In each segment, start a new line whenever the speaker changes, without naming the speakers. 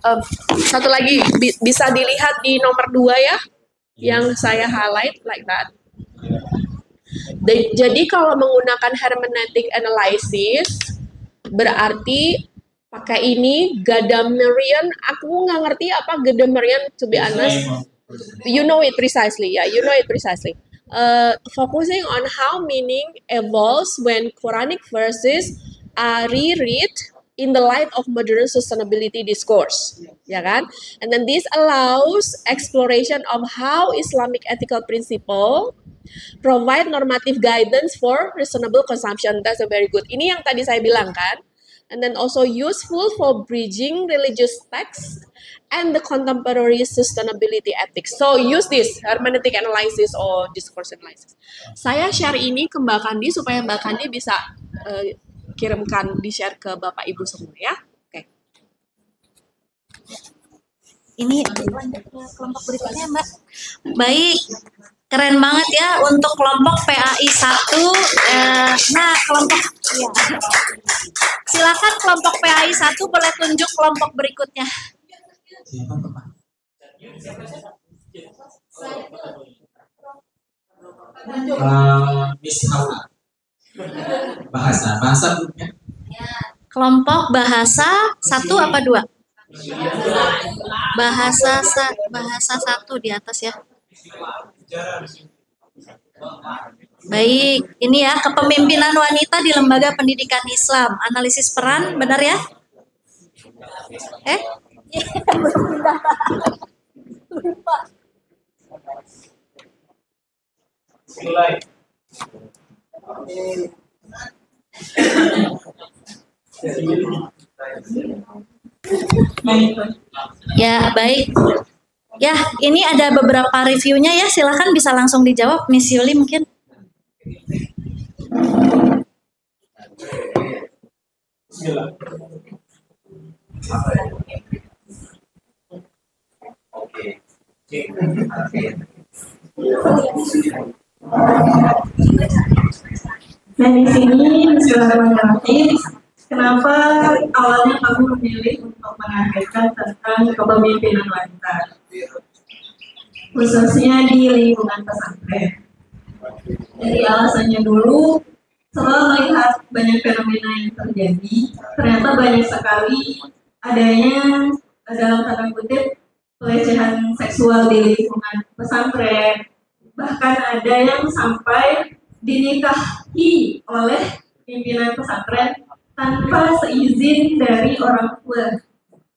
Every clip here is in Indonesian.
Um, Satu lagi bisa dilihat di nomor 2 ya, yang saya highlight like that. Jadi kalau menggunakan hermeneutic analysis berarti pakai ini Gadamerian. Aku nggak ngerti apa Gadamerian, to be honest. You know it precisely, yeah, you know it precisely. Focusing on how meaning evolves when Quranic verses are reread in the light of modern sustainability discourse, ya kan? And then this allows exploration of how Islamic ethical principle provide normative guidance for reasonable consumption. That's a very good. Ini yang tadi saya bilang kan. And then also useful for bridging religious texts and the contemporary sustainability ethics. So use this hermeneutic analysis or discourse analysis. Saya share ini ke Mbak Kandi supaya Mbak Kandi bisa kirimkan, di-share ke Bapak Ibu semua ya. Oke.
Ini kelompok berikutnya, Mbak. Baik. Keren banget ya untuk kelompok PAI 1. Nah, kelompok ya. Silakan kelompok PAI 1 boleh tunjuk kelompok berikutnya.
Miss Hawa. Bahasa grupnya.
Kelompok bahasa 1 apa 2? Bahasa 1 di atas ya. Baik, ini ya kepemimpinan wanita di lembaga pendidikan Islam, analisis peran, benar ya? Ya, baik. Ya, ini ada beberapa reviewnya ya, silakan bisa langsung dijawab, Miss Yuli mungkin.
Nah, di sini Bismillahirrahmanirrahim. Kenapa awalnya kamu memilih untuk mengajarkan tentang kepemimpinan wanita, khususnya di lingkungan pesantren? Jadi alasannya dulu, setelah melihat banyak fenomena yang terjadi, ternyata banyak sekali adanya dalam tanda kutip pelecehan seksual di lingkungan pesantren. Bahkan ada yang sampai dinikahi oleh pimpinan pesantren tanpa seizin dari orang tua.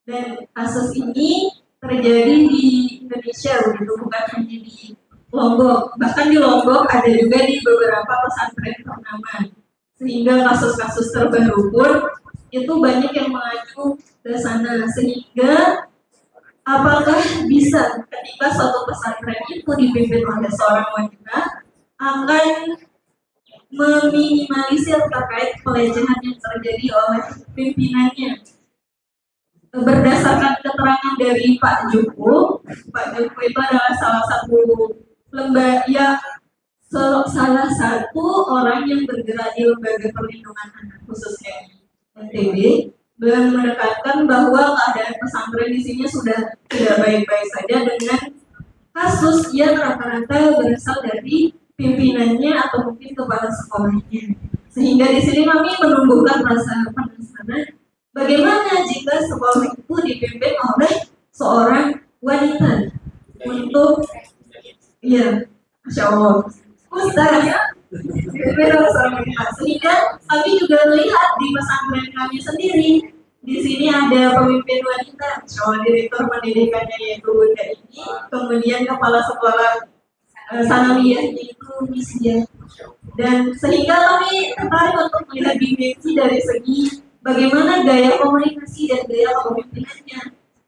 Dan kasus ini terjadi di Indonesia, begitu, bukan hanya di Lombok. Bahkan di Lombok ada juga di beberapa pesantren ternama. Sehingga kasus-kasus terbaru pun itu banyak yang mengacu ke sana. Sehingga apakah bisa ketika suatu pesantren itu dipimpin oleh seorang wanita akan meminimalisir terkait pelecehan yang terjadi oleh pimpinannya? Berdasarkan keterangan dari Pak Joko itu adalah salah satu salah satu orang yang bergerak di lembaga perlindungan anak khususnya di NTB. Beliau menekankan bahwa keadaan pesantren di sini sudah tidak baik-baik saja dengan kasus yang rata-rata berasal dari pimpinannya atau mungkin kepala sekolahnya. Sehingga di sini kami menumbuhkan rasa penasaran, bagaimana jika sekolah itu dipimpin oleh seorang wanita untuk, ya, Masya Allah, Ustaz, dipimpin oleh seorang wanita. Sehingga kami juga melihat di pesantren kami sendiri, di sini ada pemimpin wanita, direktur pendidikannya yaitu Bunda ini, kemudian kepala sekolah sanawiyahnya itu Misya. Dan sehingga kami tertarik untuk melihat dimensi dari segi bagaimana gaya komunikasi dan gaya kepemimpinannya.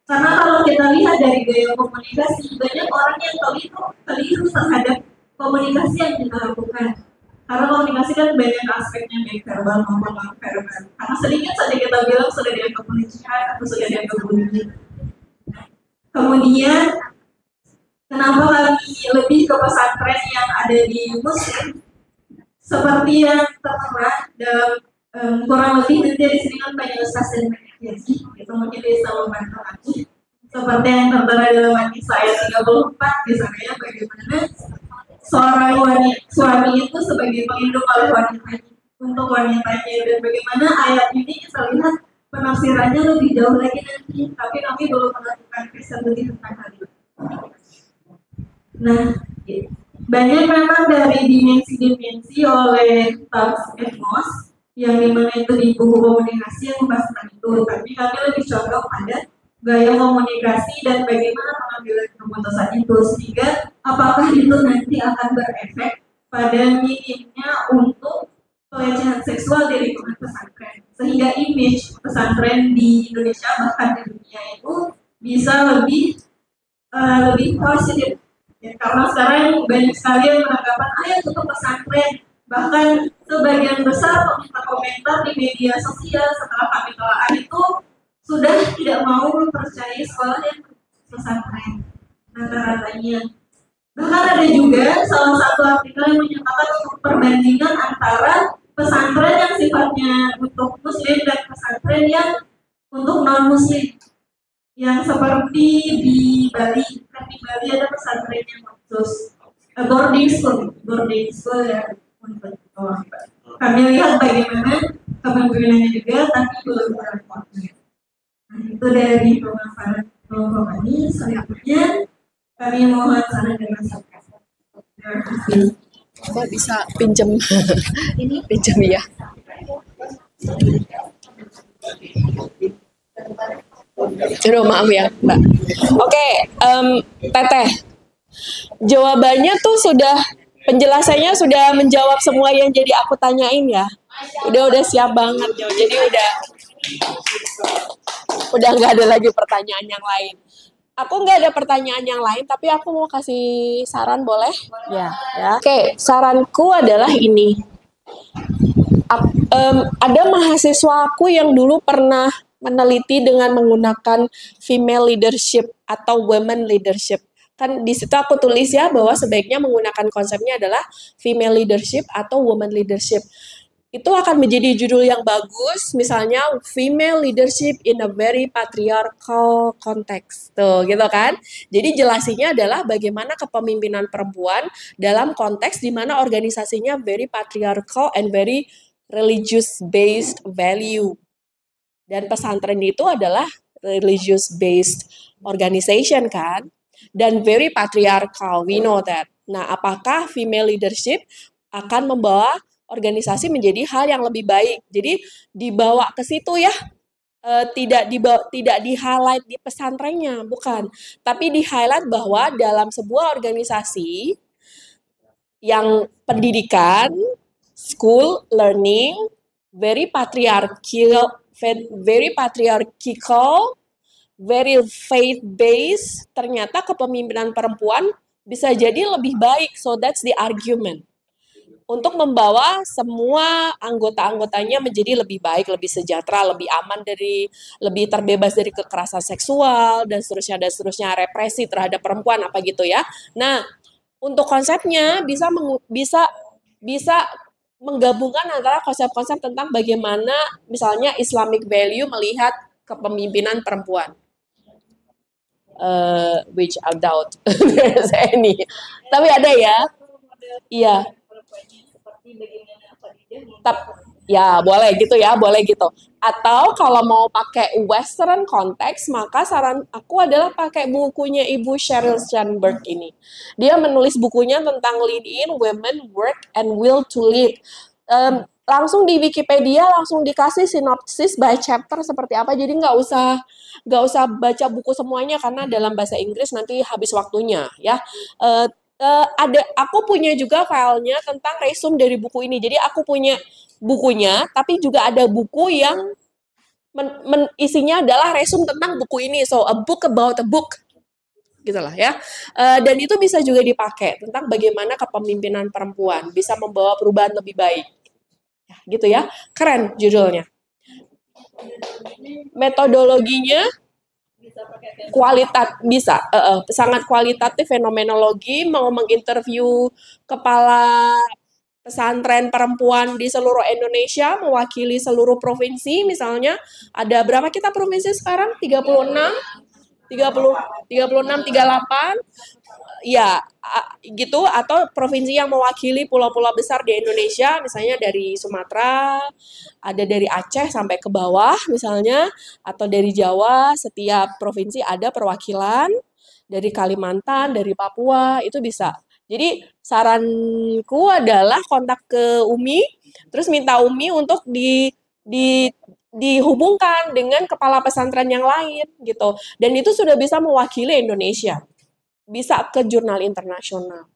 Karena kalau kita lihat dari gaya komunikasi, banyak orang yang keliru terhadap komunikasi yang kita lakukan. Karena komunikasi kan banyak aspeknya, baik verbal maupun non verbal. Karena sedikit saja kita bilang sudah dianggap pelecehan atau sudah dianggap bullying. Kemudian kenapa kami lebih ke pesantren yang ada di Muslim? Seperti yang tertera dalam kurang lebih nanti di sini kan banyak ustaz dan banyak yaji, itu mungkin bisa membantu kami. seperti yang tertera dalam hadis ayat 34 di sana ya, bagaimana seorang suami itu sebagai pelindung oleh wanitanya untuk wanitanya, dan bagaimana ayat ini kita lihat penafsirannya lebih jauh lagi nanti, tapi kami belum melakukan riset lebih tentang hal itu. Nah, banyak memang dari dimensi-dimensi oleh Tals Edmos yang dimana itu di buku komunikasi yang membahas tentang itu, tapi kami lebih condong pada gaya komunikasi dan bagaimana pengambilan keputusan itu, sehingga apakah itu nanti akan berefek pada minimnya untuk pelecehan seksual di lingkungan pesantren, sehingga image pesantren di Indonesia bahkan di dunia itu bisa lebih positif ya, karena sekarang banyak sekali yang menanggapan ayo tutup pesantren, bahkan sebagian besar komentar di media sosial setelah kami telaah itu sudah tidak mau mempercayai sekolah yang pesantren rata-ratanya. Bahkan ada juga salah satu artikel yang menyatakan perbandingan antara pesantren yang sifatnya untuk muslim dan pesantren yang untuk non muslim, yang seperti di Bali, kan di Bali ada pesantren yang khusus boarding school ya. Kami lihat bagaimana kepemimpinannya juga, tapi belum berlaku. Nah, itu dari pemaparan kelompok kami. Selanjutnya kami mohon saran dan masukan. Terima kasih.
Mbak bisa pinjam ini pinjam ya. Aduh, maaf ya Mbak. Oke, Teteh, jawabannya tuh penjelasannya sudah menjawab semua yang jadi aku tanyain ya. Udah siap banget Jo. Jadi udah nggak ada lagi pertanyaan yang lain. Aku nggak ada pertanyaan yang lain, tapi aku mau kasih saran, boleh? Ya. Oke, saranku adalah ini. Ada mahasiswa aku yang dulu pernah meneliti dengan menggunakan female leadership atau women leadership. Kan di situ aku tulis ya bahwa sebaiknya menggunakan konsepnya adalah female leadership atau woman leadership. Itu akan menjadi judul yang bagus, misalnya female leadership in a very patriarchal context. Tuh, gitu kan? Jadi jelasinnya adalah bagaimana kepemimpinan perempuan dalam konteks di mana organisasinya very patriarchal and very religious based value. Dan pesantren itu adalah religious based organization kan? Dan very patriarchal, we know that. Nah, apakah female leadership akan membawa organisasi menjadi hal yang lebih baik? Jadi dibawa ke situ ya, tidak di-highlight di pesantrennya, bukan. Tapi di-highlight bahwa dalam sebuah organisasi yang pendidikan, school, learning, very patriarchal, very faith-based, ternyata kepemimpinan perempuan bisa jadi lebih baik. So that's the argument. Untuk membawa semua anggota-anggotanya menjadi lebih baik, lebih sejahtera, lebih aman lebih terbebas dari kekerasan seksual, dan seterusnya, represi terhadap perempuan, apa gitu ya. Nah, untuk konsepnya bisa menggabungkan antara konsep-konsep tentang bagaimana misalnya Islamic value melihat kepemimpinan perempuan. Which I doubt there's any. Tapi ada ya. Iya. Ya, boleh gitu. Atau kalau mau pakai Western konteks, maka saran aku adalah pakai bukunya Ibu Sheryl Sandberg ini. Dia menulis bukunya tentang Lead In, Women, Work, and Will to Lead. Langsung di Wikipedia langsung dikasih sinopsis by chapter seperti apa. Jadi nggak usah baca buku semuanya karena dalam bahasa Inggris nanti habis waktunya ya. Aku punya juga filenya tentang resume dari buku ini. Jadi aku punya bukunya, tapi juga ada buku yang isinya adalah resume tentang buku ini. So a book about a book, gitulah ya. Dan itu bisa juga dipakai tentang bagaimana kepemimpinan perempuan bisa membawa perubahan lebih baik. Ya, gitu ya, keren judulnya. Metodologinya sangat kualitatif, fenomenologi, mau menginterview kepala pesantren perempuan di seluruh Indonesia, mewakili seluruh provinsi misalnya. Ada berapa kita provinsi sekarang? 36? 30, 36, 38, ya gitu, atau provinsi yang mewakili pulau-pulau besar di Indonesia, misalnya dari Sumatera, ada dari Aceh sampai ke bawah misalnya, atau dari Jawa, setiap provinsi ada perwakilan, dari Kalimantan, dari Papua, itu bisa. Jadi saranku adalah kontak ke UMI, terus minta UMI untuk dihubungkan dengan kepala pesantren yang lain gitu. Dan itu sudah bisa mewakili Indonesia. Bisa ke jurnal internasional.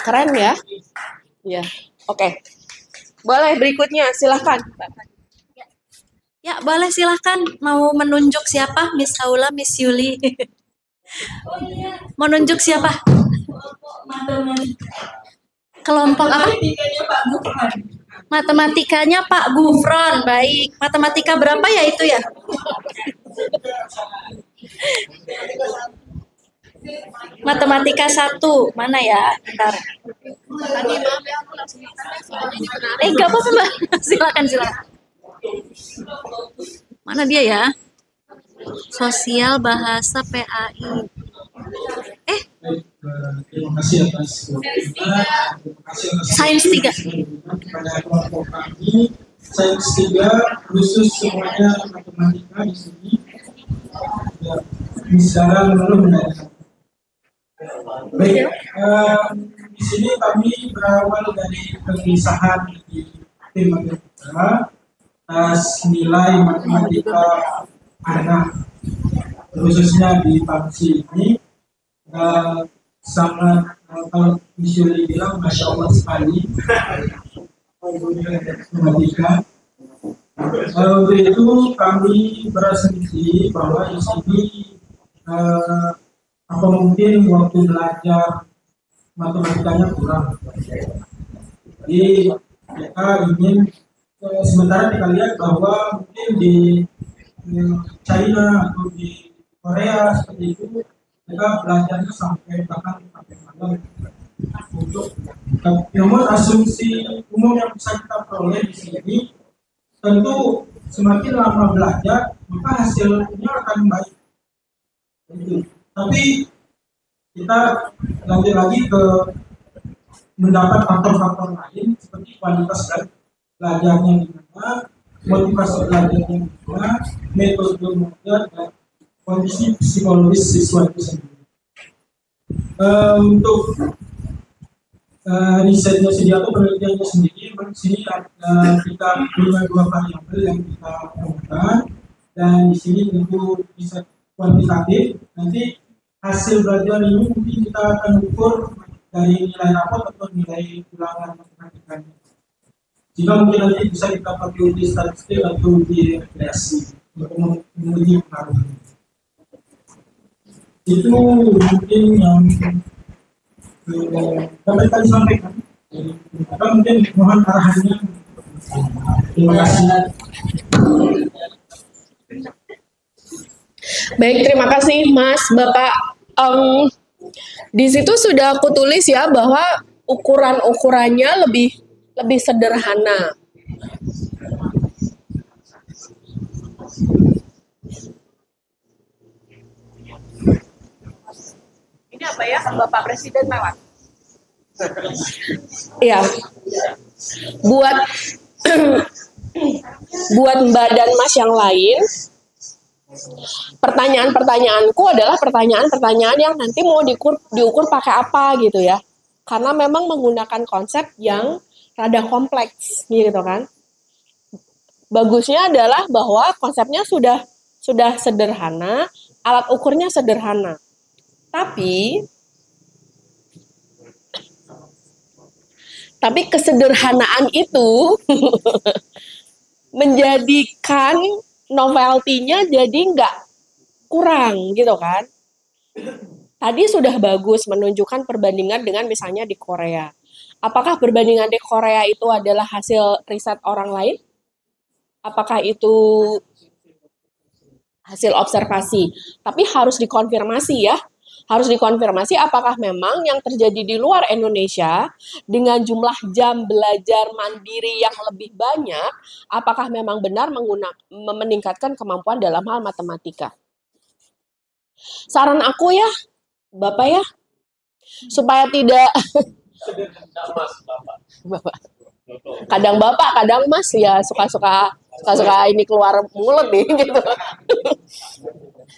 Keren ya? Ya, oke. Boleh berikutnya, silahkan.
Ya, boleh silahkan. Mau menunjuk siapa? Miss Haula, Miss Yuli. Mau nunjuk siapa? Kelompok apa?
Matematikanya Pak Gufron.
Matematikanya Pak Gufron. Baik. Matematika berapa ya itu ya? Matematika 1. Mana ya? Bentar. Enggak apa-apa, Mbak. Silakan. Mana dia ya? Sosial bahasa PAI.
Terima kasih atas
Sains 3.
kepada kelompok kami. Sains 3 khusus semuanya matematika di sini. Ya, sekarang belum mendadak. Baik, di sini kami berawal dari kegelisahan di tim matematika atas nilai matematika anak, khususnya di Papsi ini. Sangat kalau Misyuri bilang Masya Allah sekali matematika. Waktu itu kami berasumsi bahwa di sini apa mungkin waktu belajar matematikanya kurang. Jadi kita ingin sementara kita lihat bahwa mungkin di China atau di Korea seperti itu mereka belajarnya sampai bahkan sampai malam untuk. Namun asumsi umum yang bisa kita peroleh di sini tentu semakin lama belajar maka hasilnya akan baik. Tapi kita lanjut lagi ke mendapat faktor-faktor lain seperti kualitas belajarnya gimana, motivasi belajarnya gimana, metode belajar dan kondisi psikologis siswa itu sendiri. Untuk risetnya sendiri atau penelitiannya sendiri, di sini kita punya 2 variabel yang kita temukan, dan di sini tentu riset kuantitatif. Nanti hasil belajar ini mungkin kita akan ukur dari nilai rapot atau nilai ulangan matematikanya. Jika mungkin nanti bisa kita pakai di statistik atau di regresi untuk menguji pengaruhnya. Itu mungkin yang dapat kami sampaikan. Atau mungkin mohon arahannya. Terima kasih.
Baik, terima kasih Mas, Bapak. Di situ sudah aku tulis ya bahwa ukuran-ukurannya lebih sederhana. Ini apa ya, Bapak Presiden lewat? Ya, buat Mbak dan Mas yang lain, pertanyaan-pertanyaanku adalah pertanyaan-pertanyaan yang nanti mau diukur pakai apa gitu ya. Karena memang menggunakan konsep yang rada kompleks gitu kan. Bagusnya adalah bahwa konsepnya sudah sederhana, alat ukurnya sederhana. Tapi kesederhanaan itu menjadikan novelty-nya jadi nggak kurang gitu kan. Tadi sudah bagus menunjukkan perbandingan dengan misalnya di Korea. Apakah perbandingan di Korea itu adalah hasil riset orang lain? Apakah itu hasil observasi? Tapi harus dikonfirmasi ya, Harus dikonfirmasi apakah memang yang terjadi di luar Indonesia dengan jumlah jam belajar mandiri yang lebih banyak, apakah memang benar meningkatkan kemampuan dalam hal matematika. Saran aku ya, Bapak ya, supaya tidak Bapak. Kadang Bapak, kadang Mas ya suka-suka ini keluar mulut nih gitu.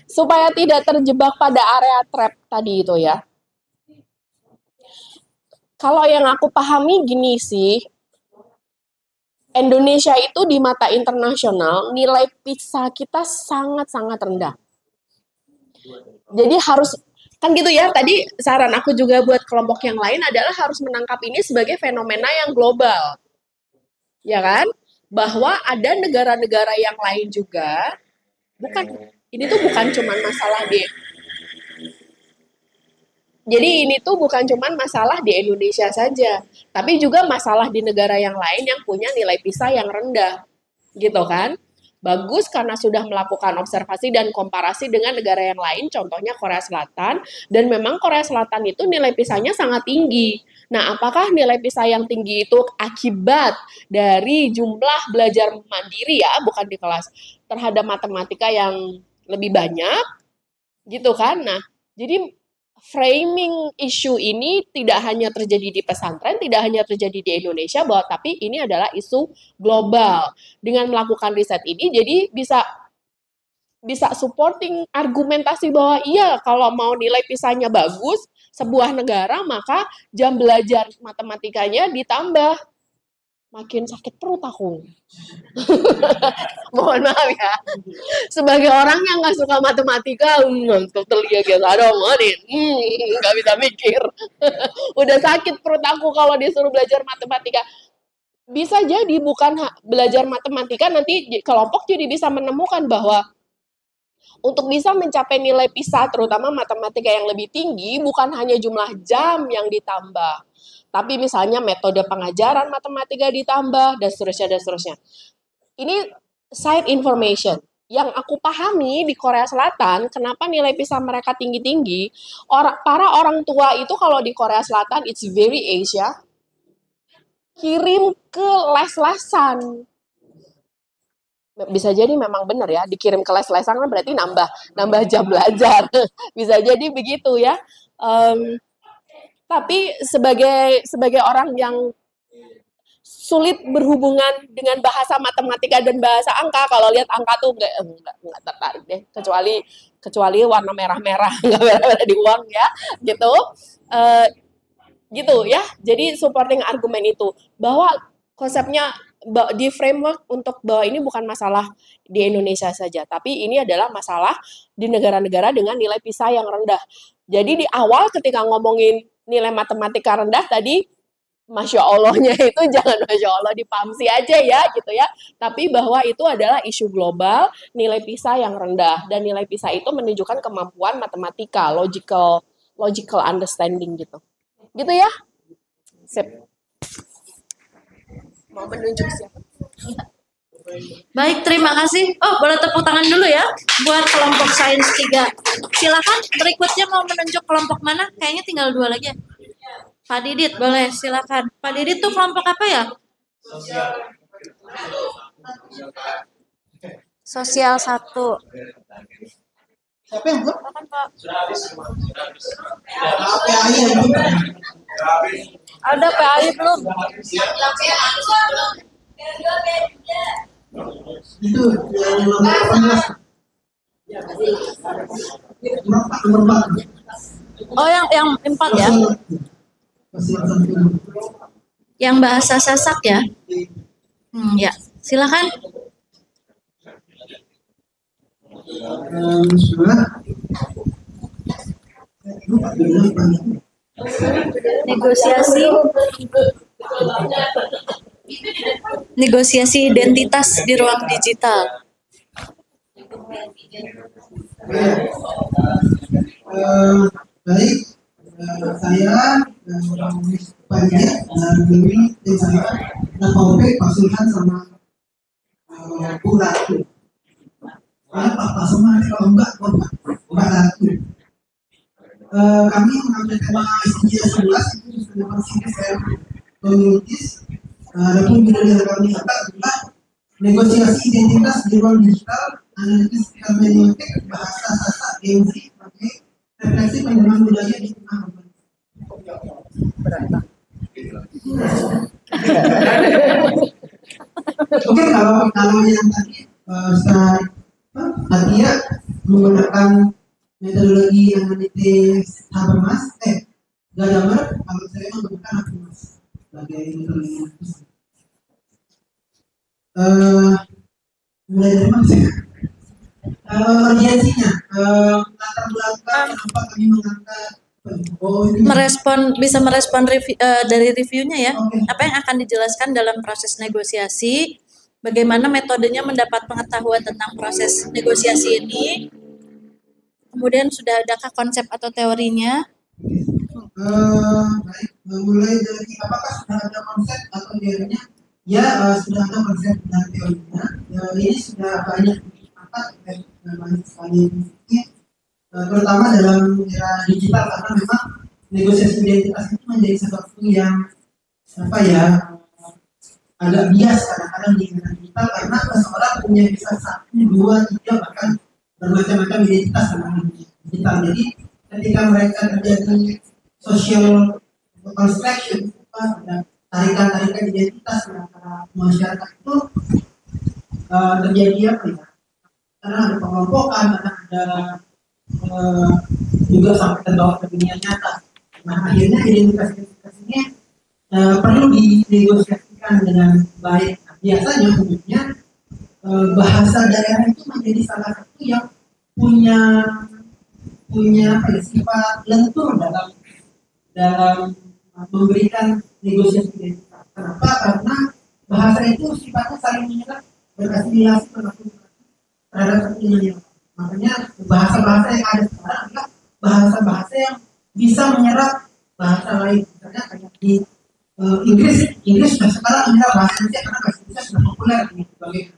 Supaya tidak terjebak pada area trap tadi itu ya. Kalau yang aku pahami gini sih, Indonesia itu di mata internasional nilai PISA kita sangat-sangat rendah. Jadi harus, kan gitu ya, tadi saran aku juga buat kelompok yang lain adalah harus menangkap ini sebagai fenomena yang global. Ya kan? Bahwa ada negara-negara yang lain juga, ini tuh bukan cuma masalah jadi ini tuh bukan cuma masalah di Indonesia saja, tapi juga masalah di negara yang lain yang punya nilai PISA yang rendah. Gitu kan? Bagus karena sudah melakukan observasi dan komparasi dengan negara yang lain, contohnya Korea Selatan, dan memang Korea Selatan itu nilai PISA-nya sangat tinggi. Nah, apakah nilai PISA yang tinggi itu akibat dari jumlah belajar mandiri ya, bukan di kelas, terhadap matematika yang lebih banyak, gitu kan? Nah, jadi framing isu ini tidak hanya terjadi di pesantren, tidak hanya terjadi di Indonesia, tapi ini adalah isu global. Dengan melakukan riset ini, jadi bisa supporting argumentasi bahwa iya, kalau mau nilai PISA-nya bagus, sebuah negara, maka jam belajar matematikanya ditambah. Makin sakit perut aku. Mohon maaf ya. Sebagai orang yang nggak suka matematika, totally gitu. Aduh, nggak bisa mikir. Udah sakit perut aku kalau disuruh belajar matematika. Bisa jadi bukan belajar matematika, nanti kelompok jadi bisa menemukan bahwa untuk bisa mencapai nilai PISA, terutama matematika yang lebih tinggi, bukan hanya jumlah jam yang ditambah, tapi misalnya metode pengajaran matematika ditambah, dan seterusnya. Ini side information. Yang aku pahami di Korea Selatan, kenapa nilai PISA mereka tinggi-tinggi, para orang tua itu kalau di Korea Selatan, it's very Asia, kirim ke les-lesan. Bisa jadi memang benar ya, dikirim ke les-lesan kan berarti nambah jam belajar. Bisa jadi begitu ya. Tapi sebagai orang yang sulit berhubungan dengan bahasa matematika dan bahasa angka, kalau lihat angka tuh nggak tertarik deh, kecuali warna merah-merah, nggak merah-merah di uang ya, gitu. Gitu ya. Jadi supporting argumen itu bahwa konsepnya di framework untuk bahwa ini bukan masalah di Indonesia saja, tapi ini adalah masalah di negara-negara dengan nilai PISA yang rendah. Jadi di awal ketika ngomongin nilai matematika rendah tadi, Masya Allahnya itu jangan Masya Allah di PAMSI aja ya gitu ya, tapi bahwa itu adalah isu global, nilai PISA yang rendah, dan nilai PISA itu menunjukkan kemampuan matematika, logical understanding gitu ya. Sip. Mau menunjuk siapa?
Baik, terima kasih. Oh, boleh tepuk tangan dulu ya buat kelompok Sains 3. Silakan berikutnya mau menunjuk kelompok mana? Kayaknya tinggal 2 lagi ya. Pak Didit, boleh silakan. Pak Didit tuh kelompok apa ya? Sosial 1.
Siapa yang belum?
Ada PAI belum?
Itu yang nomor 18.
Oh, yang 4 ya? Yang bahasa Sasak ya? Ya, silakan. Negosiasi identitas di ruang digital.
Baik, saya banyak dan ini tim saya Pak Sulhan sama Bu Ratu. Pak Pasma kalau enggak Ratu. kami mengambil tema SDGs 11 itu disebutkan citizen communities. Adapun judul yang kami angkat adalah negosiasi identitas di ruang digital, analisis hermeneutik bahasa sastra Gen Z sebagai refleksi penerimaan budaya di tengah Oke, kalau yang tadi Ustaz Atia menggunakan metodologi analitis Habermas, Gadamer, kalau saya menggunakan Habermas sebagai metodologi analitis. Mulai dari mana sih? Urgensinya, latar belakang kenapa kami mengangkat
bisa merespon dari reviewnya ya. Apa yang akan dijelaskan dalam proses negosiasi, bagaimana metodenya mendapat pengetahuan tentang proses negosiasi ini, kemudian sudah adakah konsep atau teorinya?
Baik, mulai dari apakah sudah ada konsep atau teorinya? Ya, sudah ada konsep dan teorinya. Ini sudah banyak diangkat dan banyak sekali terutama dalam era digital, karena memang negosiasi identitas itu menjadi sesuatu yang agak bias kadang-kadang di era digital, karena seseorang punya bisa 1, 2, 3 bahkan bermacam-macam identitas dalam digital. Jadi ketika mereka terjadi social construction, tarikan-tarikan identitas antara masyarakat itu terjadi karena ada pengelompokan, karena ada juga sampai terbawa ke dunia nyata. Nah, akhirnya identitas ini perlu dinegosiasikan dengan baik. Nah, biasanya umumnya bahasa daerah itu menjadi salah satu yang punya sifat lentur dalam memberikan negosiasi identitas. Kenapa? Karena bahasa itu sifatnya saling menyerap, berasimilasi terhadap satu dengan yang lain. Makanya bahasa-bahasa yang ada sekarang adalah bahasa-bahasa yang bisa menyerap bahasa lain. Misalnya kayak di Inggris sudah sekarang menyerap bahasa Indonesia karena bahasa Indonesia sudah populer sebagai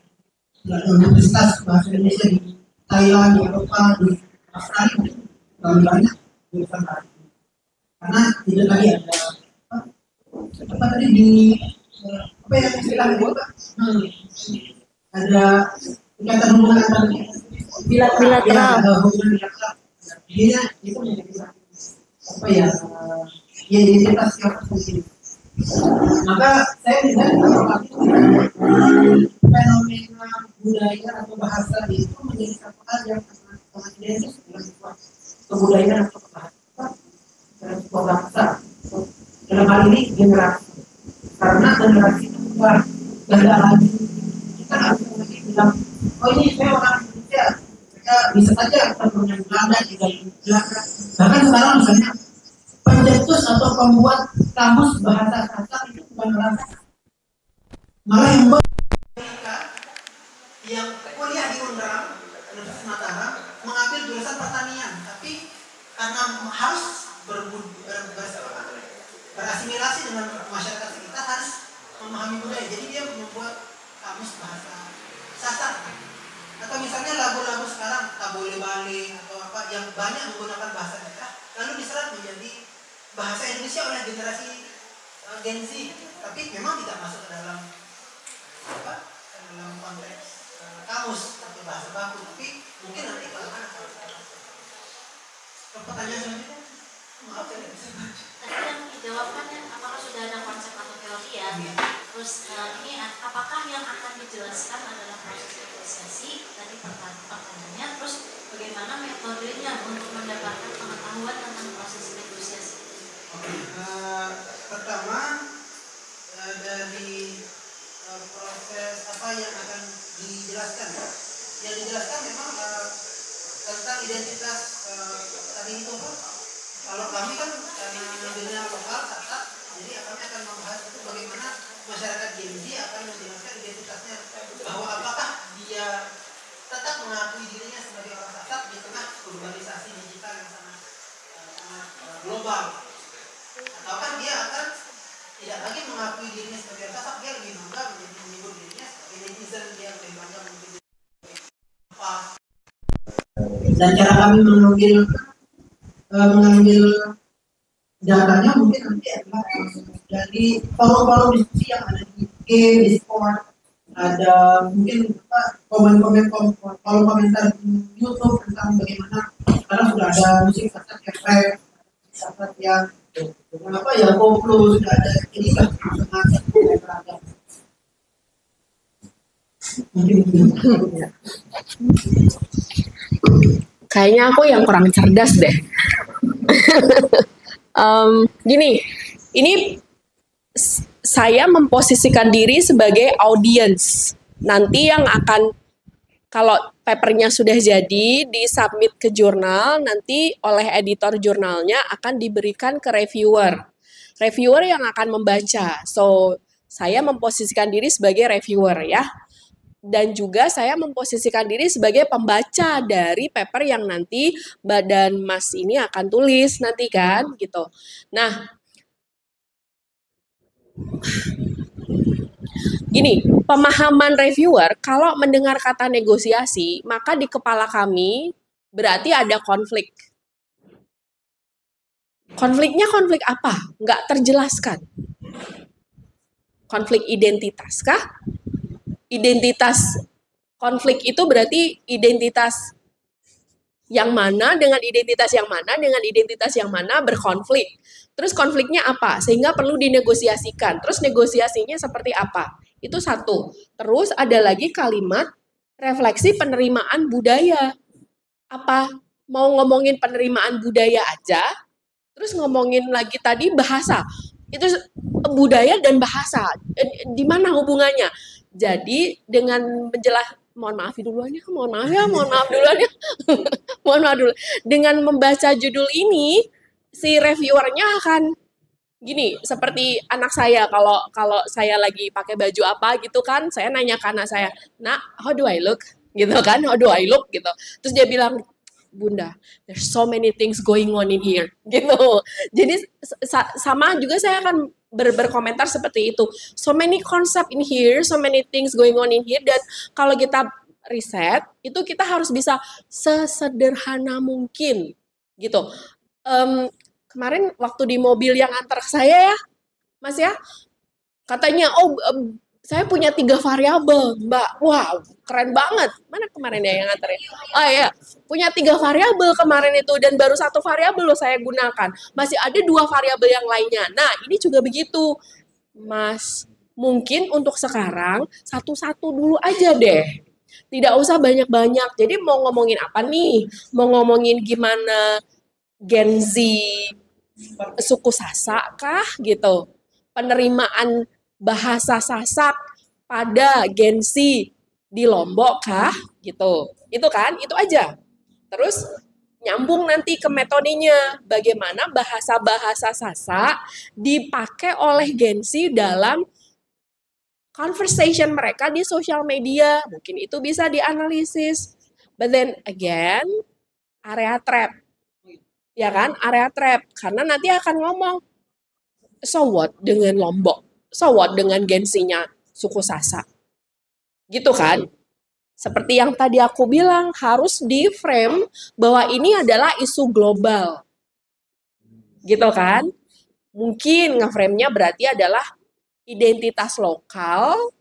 universitas bahasa Indonesia di Thailand, di Eropa, di Australia, lebih banyak jurusan bahasa. Karena tidak lagi ada apa tadi di apa yang istilahnya ada ikatan hubungan antar
bilateral.
Dia itu menjadi identitas yang penting. Maka saya melihat fenomena budaya atau bahasa itu menjadi satu hal yang sangat identik dengan sebuah kebudayaan atau bahasa dalam sebuah bangsa. Dalam hal ini generasi, karena generasi itu bukan lagi kita harus bilang, oh ini saya orang Indonesia, mereka bisa saja punya Belanda juga Belanda. Bahkan sekarang misalnya pencetus atau pembuat kamus bahasa kasar itu bukan orang kasar, malah yang mereka yang kuliah di Unram Universitas Mataram mengambil jurusan pertanian, tapi karena harus berasimilasi dengan masyarakat sekitar, harus memahami budaya, jadi dia membuat kamus bahasa Sasak. Atau misalnya lagu-lagu sekarang Tabole Bale atau apa yang banyak menggunakan bahasa daerah lalu diserap menjadi bahasa Indonesia oleh generasi Gen Z, tapi memang tidak masuk ke dalam dalam konteks kamus atau bahasa baku, tapi mungkin nanti kalau pertanyaan selanjutnya, maaf saya tidak bisa.
Tadi yang dijawabkan apakah sudah ada konsep atau teori ya? Terus ini apakah yang akan dijelaskan adalah proses negosiasi? Tadi pertanyaannya. Terus bagaimana metodenya untuk mendapatkan pengetahuan tentang proses negosiasi?
Oke, pertama dari proses apa yang akan dijelaskan? Yang dijelaskan memang tentang identitas tadi itu, kalau kami kan karena ngambilnya lokal Sasak, jadi kami akan membahas itu bagaimana masyarakat Gen Z akan menjelaskan identitasnya, bahwa apakah dia tetap mengakui dirinya sebagai orang Sasak di tengah urbanisasi digital yang sangat global, ataukah dia akan tidak lagi mengakui dirinya sebagai orang Sasak, dia lebih bangga menyebut dirinya sebagai netizen, dia lebih bangga menyebut dirinya apa. Dan cara kami mengambil
mengambil datanya mungkin nanti adalah dari follow diskusi yang ada di game, di sport, ada mungkin komen-komen kolom komentar di YouTube tentang bagaimana sekarang sudah ada musik saat yang rap, saat yang apa ya koplo sudah ada, jadi sangat beragam.
Kayaknya aku yang kurang cerdas deh. Gini, ini saya memposisikan diri sebagai audience. Nanti yang akan, kalau papernya sudah jadi, disubmit ke jurnal, nanti oleh editor jurnalnya akan diberikan ke reviewer. Reviewer yang akan membaca. So, saya memposisikan diri sebagai reviewer ya. Dan juga saya memposisikan diri sebagai pembaca dari paper yang nanti badan Mas ini akan tulis nanti kan gitu. Nah, gini, pemahaman reviewer kalau mendengar kata negosiasi, maka di kepala kami berarti ada konflik. Konfliknya konflik apa? Nggak terjelaskan. Konflik identitas kah? Identitas konflik itu berarti identitas yang mana dengan identitas yang mana dengan identitas yang mana berkonflik. Terus konfliknya apa? Sehingga perlu dinegosiasikan. Terus negosiasinya seperti apa? Itu satu. Terus ada lagi kalimat refleksi penerimaan budaya. Apa? Mau ngomongin penerimaan budaya aja? Terus ngomongin lagi tadi bahasa. Itu budaya dan bahasa. Di mana hubungannya? Jadi dengan mohon maaf duluan ya, mohon maaf duluan ya. Mohon maaf dulu. Dengan membaca judul ini, si reviewernya akan gini, seperti anak saya kalau saya lagi pakai baju apa gitu kan, saya nanya ke anak saya, "Nak, how do I look?" gitu kan, "How do I look?" gitu. Terus dia bilang, "Bunda, there's so many things going on in here." gitu. Jadi sama juga saya akan berkomentar seperti itu. So many concept in here, so many things going on in here, dan kalau kita riset, itu kita harus bisa sesederhana mungkin, gitu. Kemarin waktu di mobil yang antar saya ya, Mas ya, katanya, saya punya 3 variabel, Mbak. Wow, keren banget. Mana kemarin ya yang nganterin? Oh iya, punya 3 variabel kemarin itu, dan baru 1 variabel loh saya gunakan. Masih ada 2 variabel yang lainnya. Nah, ini juga begitu. Mas, mungkin untuk sekarang, satu-satu dulu aja deh. Tidak usah banyak-banyak. Jadi mau ngomongin apa nih? Mau ngomongin gimana Gen Z suku Sasak kah? Gitu. Penerimaan bahasa Sasak pada Gen Z di Lombok kah gitu. Itu kan, itu aja. Terus nyambung nanti ke metodenya, bagaimana bahasa-bahasa Sasak dipakai oleh Gen Z dalam conversation mereka di sosial media. Mungkin itu bisa dianalisis. But then again, area trap. Ya kan, area trap. Karena nanti akan ngomong, so what dengan Lombok? So what dengan Gen Z-nya suku Sasak? Gitu kan? Seperti yang tadi aku bilang, harus di-frame bahwa ini adalah isu global. Gitu kan? Mungkin nge-frame-nya berarti adalah identitas lokal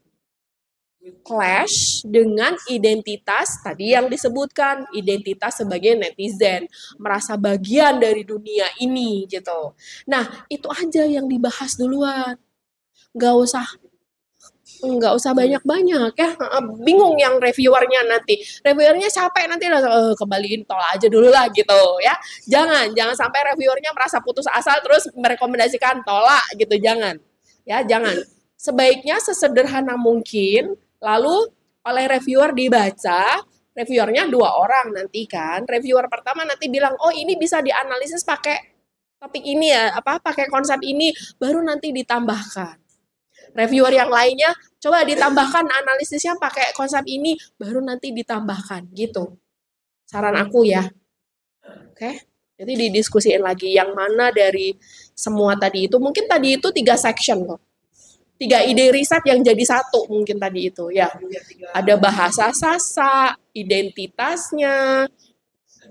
clash dengan identitas tadi yang disebutkan, identitas sebagai netizen, merasa bagian dari dunia ini gitu. Nah, itu aja yang dibahas duluan. Nggak usah banyak-banyak ya. Bingung yang reviewernya nanti. Reviewernya capek nanti kembaliin tol aja dulu lah gitu ya. Jangan sampai reviewernya merasa putus asa terus merekomendasikan tolak gitu, jangan. Ya, jangan. Sebaiknya sesederhana mungkin, lalu oleh reviewer dibaca. Reviewernya 2 orang nanti kan. Reviewer pertama nanti bilang, "Oh, ini bisa dianalisis pakai topik ini ya, pakai konsep ini," baru nanti ditambahkan. Reviewer yang lainnya, coba ditambahkan analisisnya pakai konsep ini, baru nanti ditambahkan, gitu. Saran aku ya. Oke? Jadi didiskusiin lagi yang mana dari semua tadi itu. Mungkin tadi itu 3 section kok. 3 ide riset yang jadi satu mungkin tadi itu ya. Ada bahasa Sasak, identitasnya,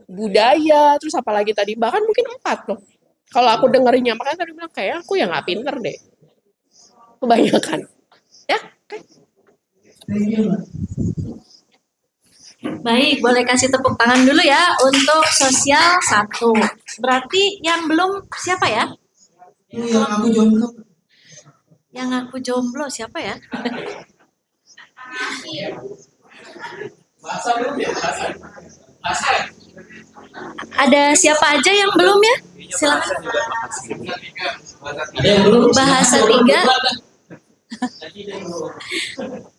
budaya, terus apalagi tadi, bahkan mungkin 4 loh. Kalau aku dengerinnya, makanya tadi bilang kayak aku yang nggak pinter deh. Kebanyakan. Ya, kan?
Thank you, Mbak.
Baik, boleh kasih tepuk tangan dulu ya untuk sosial 1. Berarti yang belum siapa ya?
Ini yang aku jomblo.
Yang aku jomblo siapa ya? Ada siapa aja yang belum ya? Silakan. Bahasa 3.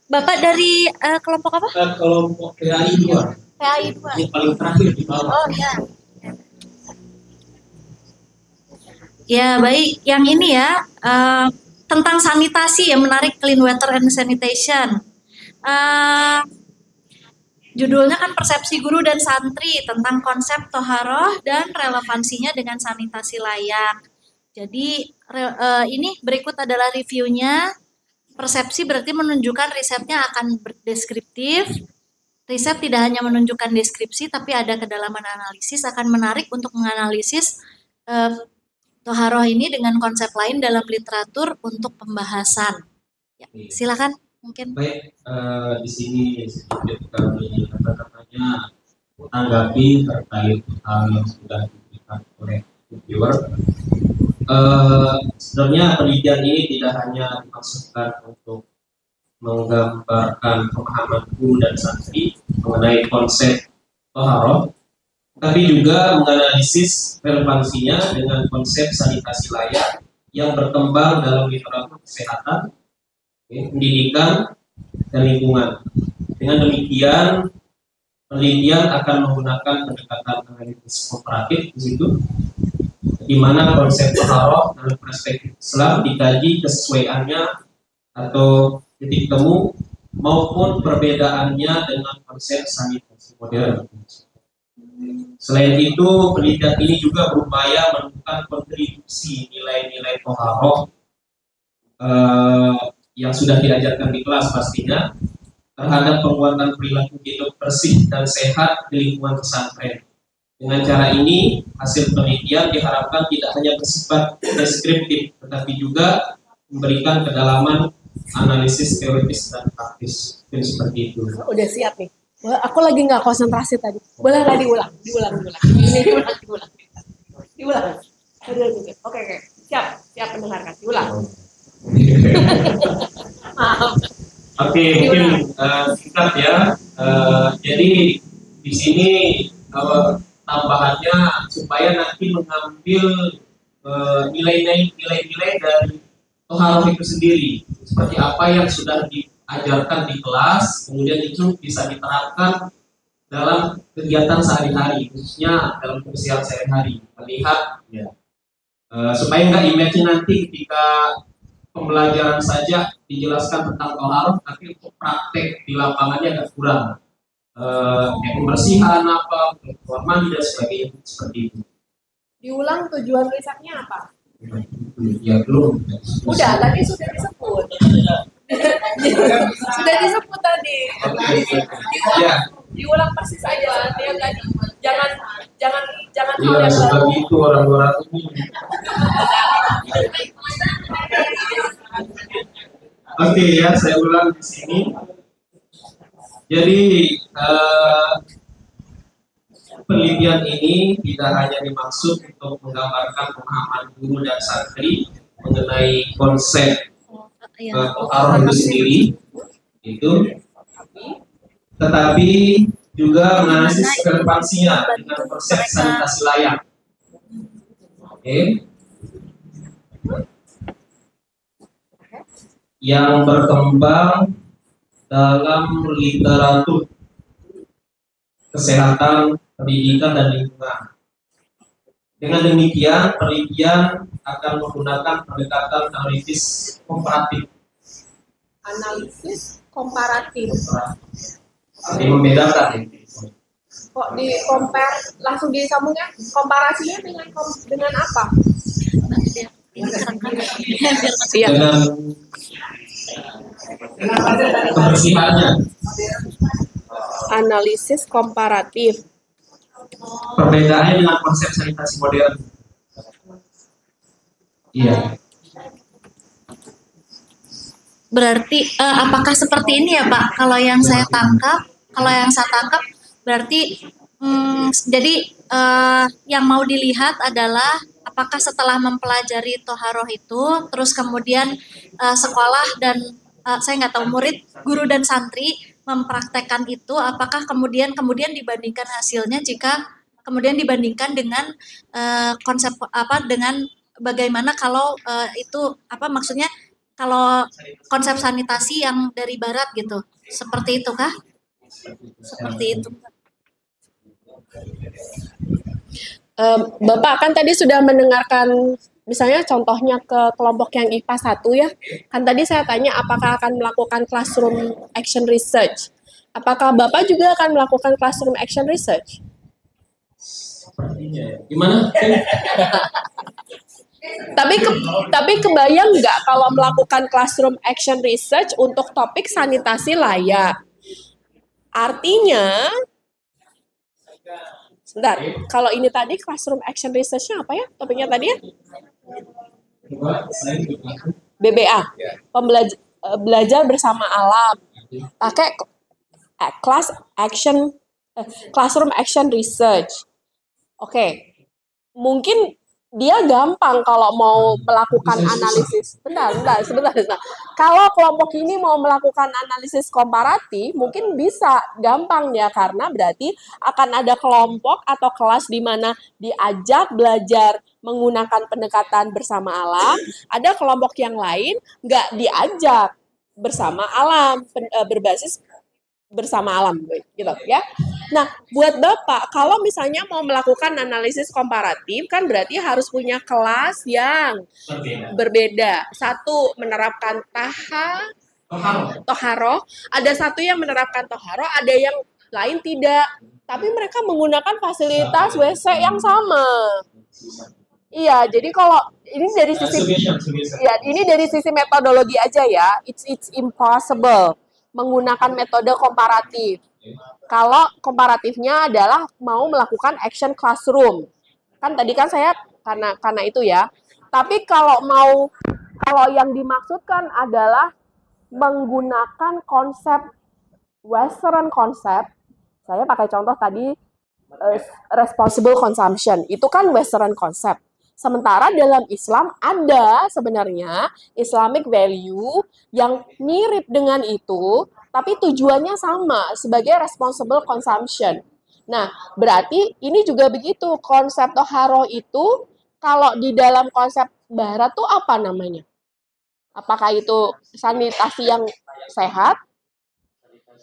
Bapak dari kelompok apa?
Kelompok PAI 2.
PAI 2.
Yang paling terakhir di bawah.
Oh ya. Ya baik, yang ini ya tentang sanitasi yang menarik, clean water and sanitation. Judulnya kan persepsi guru dan santri tentang konsep toharoh dan relevansinya dengan sanitasi layak. Jadi ini berikut adalah reviewnya. Persepsi berarti menunjukkan risetnya akan deskriptif. Riset tidak hanya menunjukkan deskripsi, tapi ada kedalaman analisis, akan menarik untuk menganalisis toharoh ini dengan konsep lain dalam literatur untuk pembahasan. Ya, silakan mungkin.
Baik, di sini sedikit kami kata-katanya menanggapi terkait hal yang sudah diberikan oleh reviewer. Sebenarnya penelitian ini tidak hanya dimaksudkan untuk menggambarkan pemahaman guru dan santri mengenai konsep toharoh, tapi juga menganalisis relevansinya dengan konsep sanitasi layak yang berkembang dalam literatur kesehatan, pendidikan, dan lingkungan. Dengan demikian, penelitian akan menggunakan pendekatan analisis komparatif di situ, di mana konsep toharoh dalam perspektif Islam dikaji kesesuaiannya atau titik temu maupun perbedaannya dengan konsep sanitasi modern. Selain itu, penelitian ini juga berupaya menemukan kontribusi nilai-nilai toharoh yang sudah diajarkan di kelas pastinya terhadap penguatan perilaku hidup bersih dan sehat di lingkungan pesantren. Dengan cara ini, hasil penelitian diharapkan tidak hanya bersifat deskriptif, tetapi juga memberikan kedalaman analisis teoritis dan praktis. Itu seperti itu.
Udah siap nih. Aku lagi nggak konsentrasi tadi. Boleh nggak diulang? Ini diulang. Oke. Siap mendengarkan. Diulang. Maaf.
Oke, mungkin singkat ya. Jadi di sini tambahannya supaya nanti mengambil nilai-nilai dari toharoh itu sendiri, seperti apa yang sudah diajarkan di kelas, kemudian itu bisa diterapkan dalam kegiatan sehari-hari, khususnya dalam kebersihan sehari-hari. Melihat ya, supaya nggak image nanti ketika pembelajaran saja dijelaskan tentang toharoh, tapi untuk praktek di lapangannya agak kurang. Kayak pembersihan apa, keluar mandi dan sebagainya, seperti itu.
Diulang tujuan risetnya apa?
Ya belum.
Udah, tadi sudah disebut. Sudah disebut tadi. Diulang persis aja yang tadi. Jangan hal
Iya,
yang baru.
seperti itu orang-orang ini. Oke ya, saya ulang di sini. Jadi penelitian ini tidak hanya dimaksud untuk menggambarkan pemahaman guru dan santri mengenai konsep toharoh itu sendiri, itu, tetapi juga menganalisis relevansinya dengan konsep sanitasi layak. Oke. Yang berkembang dalam literatur kesehatan, pendidikan, dan lingkungan. Dengan demikian, penelitian akan menggunakan pendekatan analisis komparatif.
Analisis komparatif.
Jadi membedakan ini.
Kok di compare langsung disambungnya? Komparasinya dengan apa? Iya.
Dengan kebersihannya.
Analisis komparatif.
Perbedaannya dengan konsep sanitasi modern. Iya.
Berarti apakah seperti ini ya Pak? Kalau yang saya tangkap berarti jadi yang mau dilihat adalah apakah setelah mempelajari toharoh itu, terus kemudian sekolah dan saya nggak tahu murid, guru dan santri mempraktekkan itu, apakah kemudian dibandingkan hasilnya jika kemudian dibandingkan dengan konsep dengan bagaimana kalau itu maksudnya kalau konsep sanitasi yang dari barat gitu, seperti itu kah? Seperti itu.
Bapak kan tadi sudah mendengarkan misalnya contohnya ke kelompok yang IPA 1 ya. Kan tadi saya tanya apakah akan melakukan classroom action research. Apakah Bapak juga akan melakukan classroom action research?
Sepertinya. Gimana?
Tapi kebayang nggak kalau melakukan classroom action research untuk topik sanitasi layak? Artinya, sebentar, kalau ini tadi classroom action research-nya apa ya? Topiknya tadi ya? BBA, belajar bersama alam. Pakai classroom action research. Oke, mungkin dia gampang kalau mau melakukan analisis. Sebentar. Kalau kelompok ini mau melakukan analisis komparatif, mungkin bisa gampang ya, karena berarti akan ada kelompok atau kelas di mana diajak belajar menggunakan pendekatan bersama alam. Ada kelompok yang lain nggak diajak bersama alam, berbasis bersama alam gitu ya. Nah, buat Bapak kalau misalnya mau melakukan analisis komparatif kan berarti harus punya kelas yang berbeda. Satu menerapkan toharoh, ada satu yang menerapkan toharoh, ada yang lain tidak. Tapi mereka menggunakan fasilitas WC yang sama. Iya, jadi kalau ini dari sisi metodologi aja ya, it's impossible menggunakan metode komparatif. Kalau komparatifnya adalah mau melakukan action classroom. Kan tadi kan saya karena itu ya. Tapi kalau yang dimaksudkan adalah menggunakan konsep Western concept, saya pakai contoh tadi responsible consumption. Itu kan Western concept. Sementara dalam Islam ada sebenarnya Islamic value yang mirip dengan itu, tapi tujuannya sama sebagai responsible consumption. Nah, berarti ini juga begitu. Konsep toharoh itu kalau di dalam konsep barat tuh apa namanya? Apakah itu sanitasi yang sehat?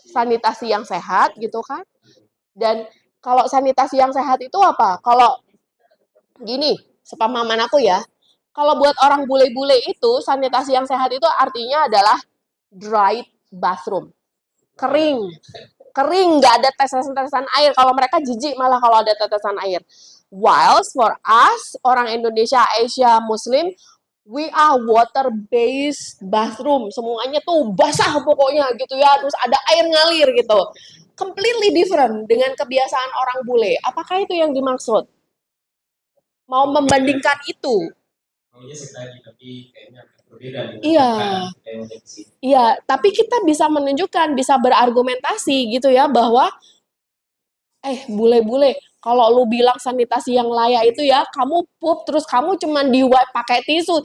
Sanitasi yang sehat gitu kan? Dan kalau sanitasi yang sehat itu apa? Kalau gini, sepemahaman aku ya, kalau buat orang bule-bule itu, sanitasi yang sehat itu artinya adalah dry bathroom. Kering, nggak ada tetesan-tetesan air. Kalau mereka jijik malah kalau ada tetesan air. Whilst for us, orang Indonesia, Asia, Muslim, we are water-based bathroom. Semuanya tuh basah pokoknya gitu ya, terus ada air ngalir gitu. Completely different dengan kebiasaan orang bule. Apakah itu yang dimaksud? Mau membandingkan itu? Iya, tapi kita bisa menunjukkan, bisa berargumentasi gitu ya, bahwa bule-bule, kalau lu bilang sanitasi yang layak itu ya, kamu pup terus kamu cuman di-wipe pakai tisu,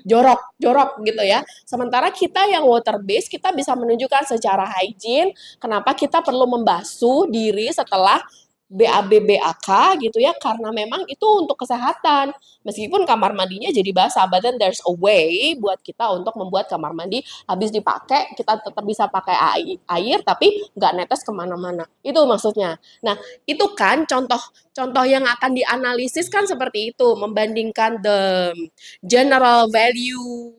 jorok gitu ya. Sementara kita yang water based, kita bisa menunjukkan secara hygiene kenapa kita perlu membasuh diri setelah BAB BAK gitu ya, karena memang itu untuk kesehatan. Meskipun kamar mandinya jadi basah, but then there's a way buat kita untuk membuat kamar mandi habis dipakai kita tetap bisa pakai air tapi nggak netes kemana-mana. Itu maksudnya. Nah, itu kan contoh yang akan dianalisis kan seperti itu, membandingkan the general value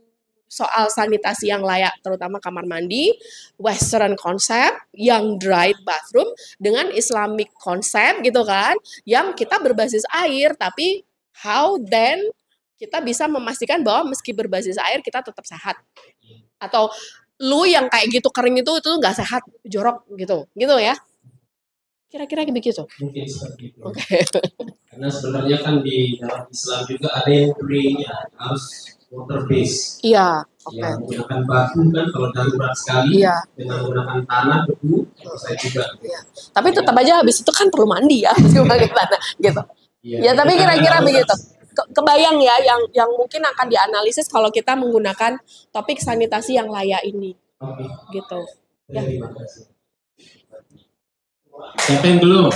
soal sanitasi yang layak, terutama kamar mandi, Western concept, yang dry bathroom, dengan Islamic concept gitu kan, yang kita berbasis air, tapi how then kita bisa memastikan bahwa meski berbasis air, kita tetap sehat. Atau lu yang kayak gitu kering itu nggak sehat, jorok gitu ya. Kira-kira begitu.
Mungkin seperti itu.
Oke.
Karena sebenarnya kan di dalam Islam juga ada yang pray-nya harus water base.
Iya, oke.
Ya, menggunakan batu kan kalau darurat sekali,
Iya.
dengan menggunakan tanah, debu, selesai juga.
Iya. Tapi tetap aja habis itu kan perlu mandi ya, gimana gitu.
Iya,
Ya, tapi
kita
kira-kira
harus-
begitu. Kebayang ya yang mungkin akan dianalisis kalau kita menggunakan topik sanitasi yang layak ini,
Oke,
gitu. Ya.
terima kasih. Siapa yang belum?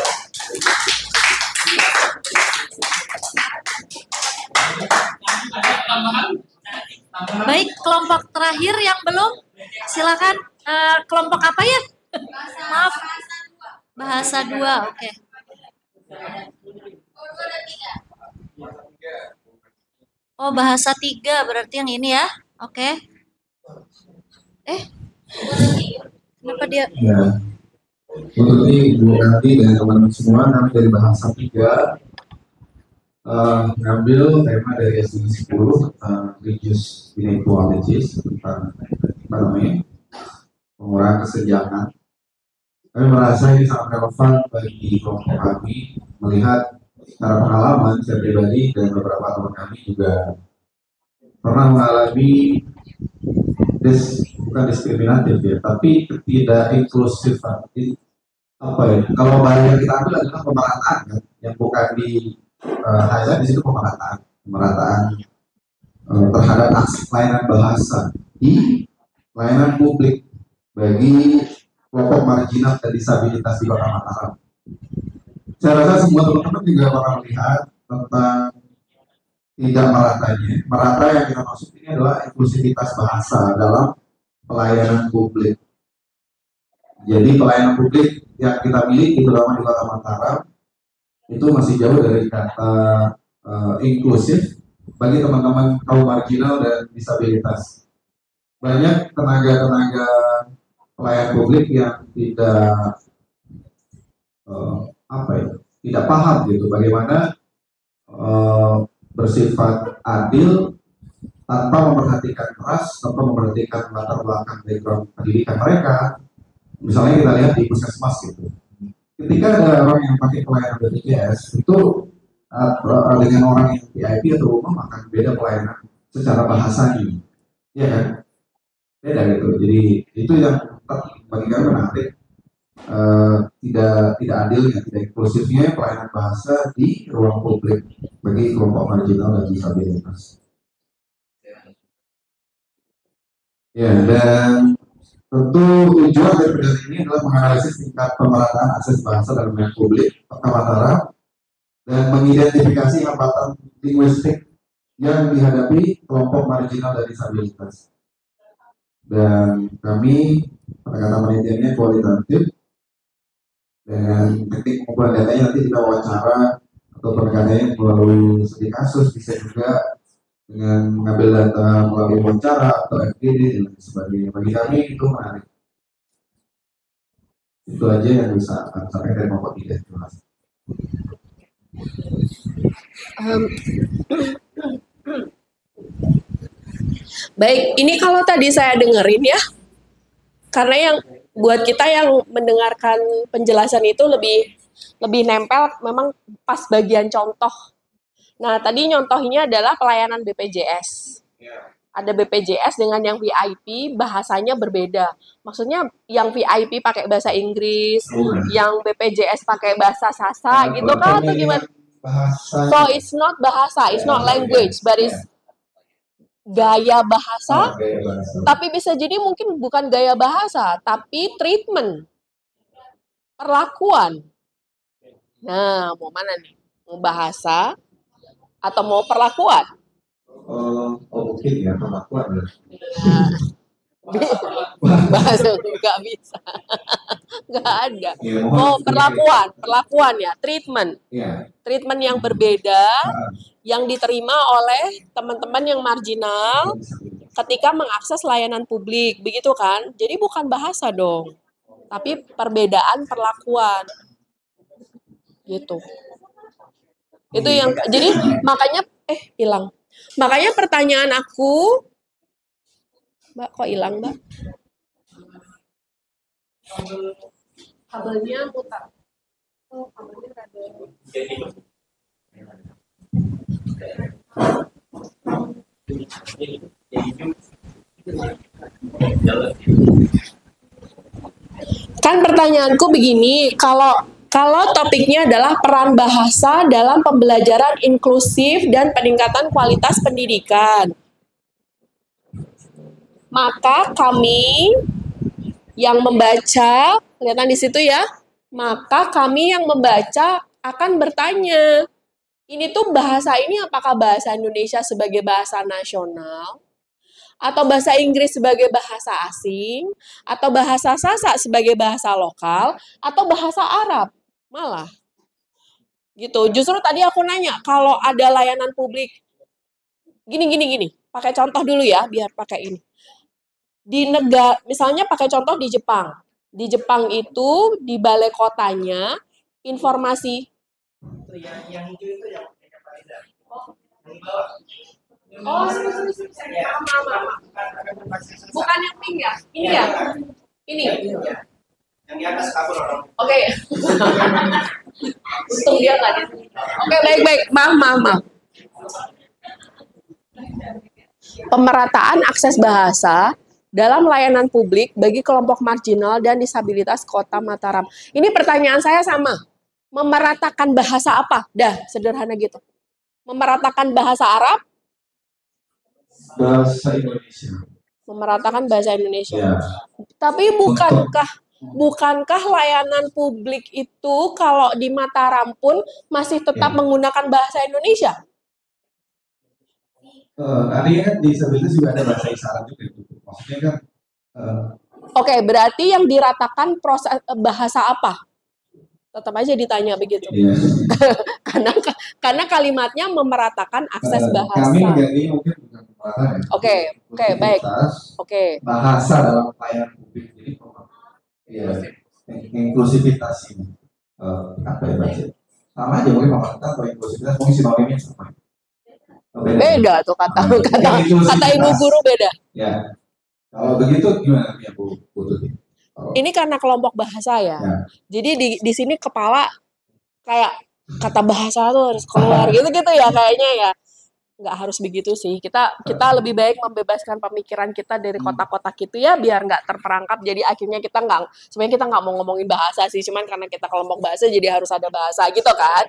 Baik, kelompok terakhir yang belum, silakan. Kelompok apa ya? Maaf. Bahasa 2, oke. Oh, bahasa 3 berarti yang ini ya. Oke. Kenapa dia?
Ya, untuk ini Bu Nanti dan teman-teman semua, kami dari bahasa 3 ngambil tema dari SD 10 tentang reduce inequalities, tentang apa namanya, pengurangan kesenjangan. Kami merasa ini sangat relevan bagi kelompok kami, melihat secara pengalaman saya pribadi dan beberapa teman kami juga pernah mengalami bukan diskriminatif ya, tapi tidak inklusif. Apa ya? Kalau bahasa yang kita ambil adalah pemerataan kan, yang bukan di hanya di situ pemerataan terhadap akses layanan bahasa di layanan publik bagi kelompok marginal dan disabilitas di Kota Mataram. Saya rasa semua teman-teman juga pernah melihat tentang tidak meratanya. Merata yang kita maksud ini adalah inklusivitas bahasa dalam pelayanan publik. Jadi pelayanan publik yang kita miliki terutama di Kota Mataram itu masih jauh dari kata inklusif bagi teman-teman kaum marginal dan disabilitas. Banyak tenaga-tenaga pelayan publik yang tidak tidak paham gitu bagaimana bersifat adil tanpa memperhatikan ras, tanpa memperhatikan latar belakang background pendidikan mereka. Misalnya kita lihat di puskesmas gitu. Ketika ada orang yang pakai pelayanan BPJS itu dengan orang yang VIP atau umum akan beda pelayanan secara bahasanya, ya kan? Beda gitu. Jadi itu yang bagi kami menarik, tidak adilnya, tidak inklusifnya pelayanan bahasa di ruang publik bagi kelompok marginal dan disabilitas. Ya, dan tentu tujuan dari penelitian ini adalah menganalisis tingkat pemerataan akses bahasa dalam ruang publik Kota Mataram dan mengidentifikasi hambatan linguistik yang dihadapi kelompok marginal dan disabilitas. Dan kami kata penelitiannya kualitatif dan teknik pengumpulan datanya nanti kita wawancara atau pendekatannya melalui studi kasus, bisa juga dengan mengambil data melalui wawancara atau FGD dan sebagainya. Bagi kami itu menarik. Itu aja yang bisa kami sampaikan dari kelompok 3. Terima kasih.
Baik, ini kalau tadi saya dengerin ya, karena yang buat kita yang mendengarkan penjelasan itu lebih nempel memang pas bagian contoh. Nah, tadi contohnya adalah pelayanan BPJS. Ada BPJS dengan yang VIP, bahasanya berbeda. Maksudnya yang VIP pakai bahasa Inggris, yang BPJS pakai bahasa Sasa gitu kan atau gimana? So it's not bahasa, it's not language, but it's gaya bahasa. Tapi bisa jadi mungkin bukan gaya bahasa, tapi treatment, perlakuan. Nah, mau mana nih? Mau bahasa atau mau perlakuan?
Mungkin ya perlakuan.
Bahasa nggak bisa, nggak ada. Oh, perlakuan ya, treatment, treatment yang berbeda yang diterima oleh teman-teman yang marginal ketika mengakses layanan publik, begitu kan? Jadi bukan bahasa dong, tapi perbedaan perlakuan, gitu. Itu yang jadi makanya hilang. Makanya pertanyaan aku, Mbak, kok hilang, Mbak? Kabelnya putar. Kan pertanyaanku begini, kalau topiknya adalah peran bahasa dalam pembelajaran inklusif dan peningkatan kualitas pendidikan, maka kami yang membaca, kelihatan di situ ya, maka kami yang membaca akan bertanya, ini tuh bahasa ini apakah bahasa Indonesia sebagai bahasa nasional, atau bahasa Inggris sebagai bahasa asing, atau bahasa Sasak sebagai bahasa lokal, atau bahasa Arab malah. Gitu. Justru tadi aku nanya, kalau ada layanan publik, gini. Pakai contoh dulu ya, biar pakai ini. Di negara, misalnya pakai contoh di Jepang. Di Jepang itu, di balai kotanya, informasi.
Yang hijau itu yang di bawah.
Oh, bukan yang pink ya? Ini ya? Ini?
Yang di atas kabur orang.
Oke. Untung dia tadi. Oke, baik. Maaf. Pemerataan akses bahasa dalam layanan publik bagi kelompok marginal dan disabilitas Kota Mataram. Ini pertanyaan saya sama. Memeratakan bahasa apa? Dah, sederhana gitu. Memeratakan bahasa Arab?
Bahasa Indonesia.
Memeratakan bahasa Indonesia.
Ya.
Tapi bukankah layanan publik itu kalau di Mataram pun masih tetap menggunakan bahasa Indonesia?
Artinya di disabilitas juga ada bahasa isyarat juga itu. Maksudnya kan.
Oke, berarti yang diratakan proses bahasa apa? Tetap aja ditanya begitu.
Iya.
karena kalimatnya memeratakan akses bahasa.
Kami menjadi mungkin bukan pemerataan ya.
Oke, baik. Oke.
Bahasa dalam layanan publik ini ya, inklusivitas ini. Apa ya baca? Sama aja mungkin pemerintah atau inklusivitas mungkin sinonimnya sama.
Beda tuh kata ibu guru beda.
Ya. Kalau begitu gimana ya Bu Tuti?
Ini karena kelompok bahasa ya. Jadi di sini kepala kayak kata bahasa tuh harus keluar gitu ya kayaknya ya. Nggak harus begitu sih. Kita lebih baik membebaskan pemikiran kita dari kotak-kotak itu ya biar nggak terperangkap. Jadi akhirnya sebenarnya kita nggak mau ngomongin bahasa sih. Cuman karena kita kelompok bahasa jadi harus ada bahasa gitu kan.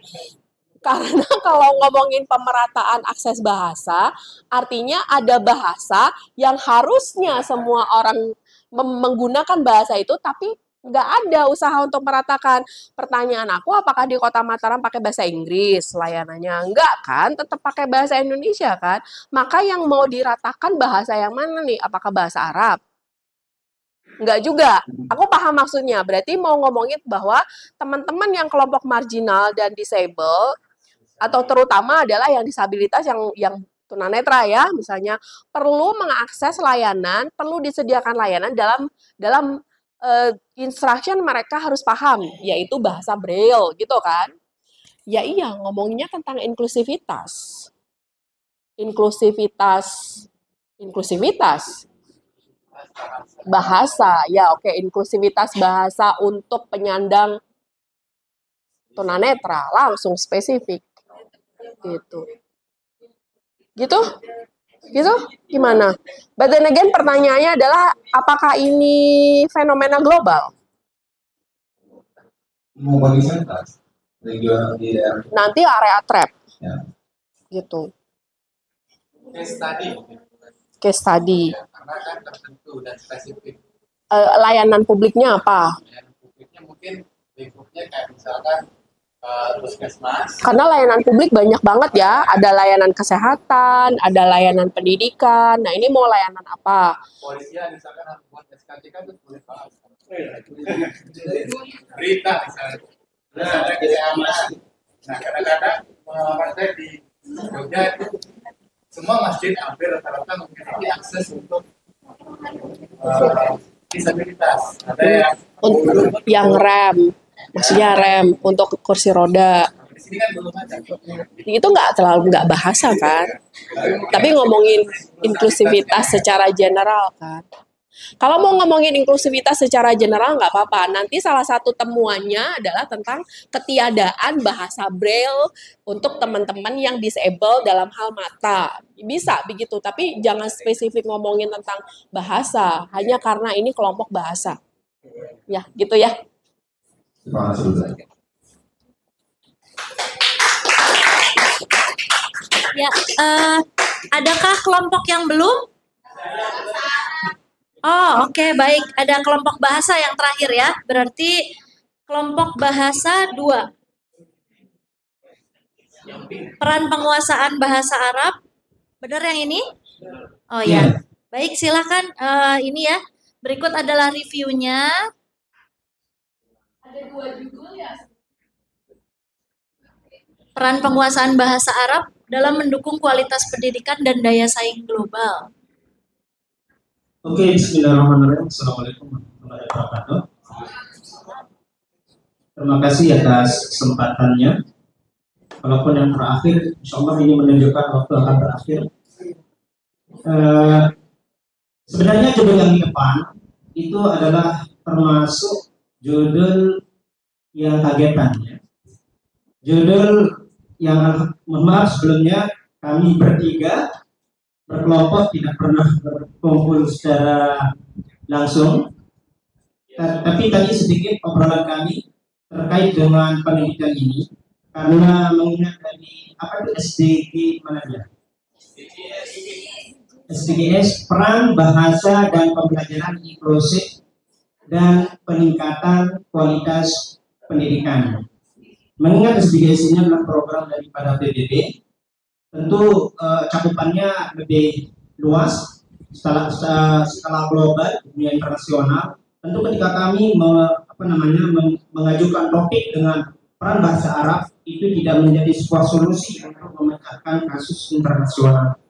Karena kalau ngomongin pemerataan akses bahasa, artinya ada bahasa yang harusnya semua orang menggunakan bahasa itu, tapi nggak ada usaha untuk meratakan. Pertanyaan aku, apakah di Kota Mataram pakai bahasa Inggris layanannya? Enggak kan, tetap pakai bahasa Indonesia kan. Maka yang mau diratakan bahasa yang mana nih? Apakah bahasa Arab? Enggak juga. Aku paham maksudnya. Berarti mau ngomongin bahwa teman-teman yang kelompok marginal dan disable, atau terutama adalah yang disabilitas yang tunanetra ya, misalnya perlu mengakses layanan, perlu disediakan layanan dalam instruction mereka harus paham, yaitu bahasa Braille gitu kan. Ya iya, ngomonginnya tentang inklusivitas. Bahasa, ya oke, inklusivitas bahasa untuk penyandang tunanetra, langsung spesifik. Gitu gimana? But then again pertanyaannya adalah apakah ini fenomena global?
Mau bagi saya
nanti area trap
ya.
Gitu.
Case study
Karena
kan tertentu dan spesifik.
Layanan publiknya apa?
Layanan publiknya mungkin lingkupnya kayak misalkan puskesmas.
Karena layanan publik banyak banget ya, ada layanan kesehatan, ada layanan pendidikan. Nah ini mau layanan apa?
Polisian misalkan harus buat SKCK itu boleh banget. Berita misalnya. Misalnya kesehatan. Nah kadang-kadang partai di Jogja itu semua masjid hampir rata-rata memiliki akses untuk disabilitas. Ada
yang rem. Maksudnya rem untuk kursi roda.
di sini kan belum ada.
Itu nggak bahasa kan. Tapi ngomongin inklusivitas secara general kan. Kalau mau ngomongin inklusivitas secara general nggak apa-apa. Nanti salah satu temuannya adalah tentang ketiadaan bahasa Braille untuk teman-teman yang disable dalam hal mata. Bisa begitu, tapi jangan spesifik ngomongin tentang bahasa, hanya karena ini kelompok bahasa. Ya, gitu ya.
Terima kasih.
Ya, adakah kelompok yang belum? Oh, oke, baik. Ada kelompok bahasa yang terakhir ya. Berarti kelompok bahasa 2. Peran penguasaan bahasa Arab. Benar yang ini? Oh ya. Baik, silakan. Ini ya. Berikut adalah reviewnya.
Ada 2 judul ya.
Peran penguasaan bahasa Arab dalam mendukung kualitas pendidikan dan daya saing global.
Oke, bismillahirrahmanirrahim. Assalamualaikum warahmatullahi wabarakatuh. Terima kasih atas kesempatannya. Walaupun yang terakhir, insya Allah ini menunjukkan waktu akan berakhir. Sebenarnya judul yang di depan itu adalah termasuk judul yang kagetan ya. Judul yang mohon maaf sebelumnya kami bertiga berkelompok tidak pernah berkumpul secara langsung, tapi tadi sedikit obrolan kami terkait dengan penelitian ini karena mengingat dari apa itu SDG mana ya? SDGs peran bahasa dan pembelajaran inklusif dan peningkatan kualitas pendidikan. Mengingat SDGs ini adalah program daripada PBB, tentu cakupannya lebih luas, skala global, dunia internasional. Tentu ketika kami mengajukan topik dengan peran bahasa Arab itu tidak menjadi sebuah solusi untuk memecahkan kasus internasional.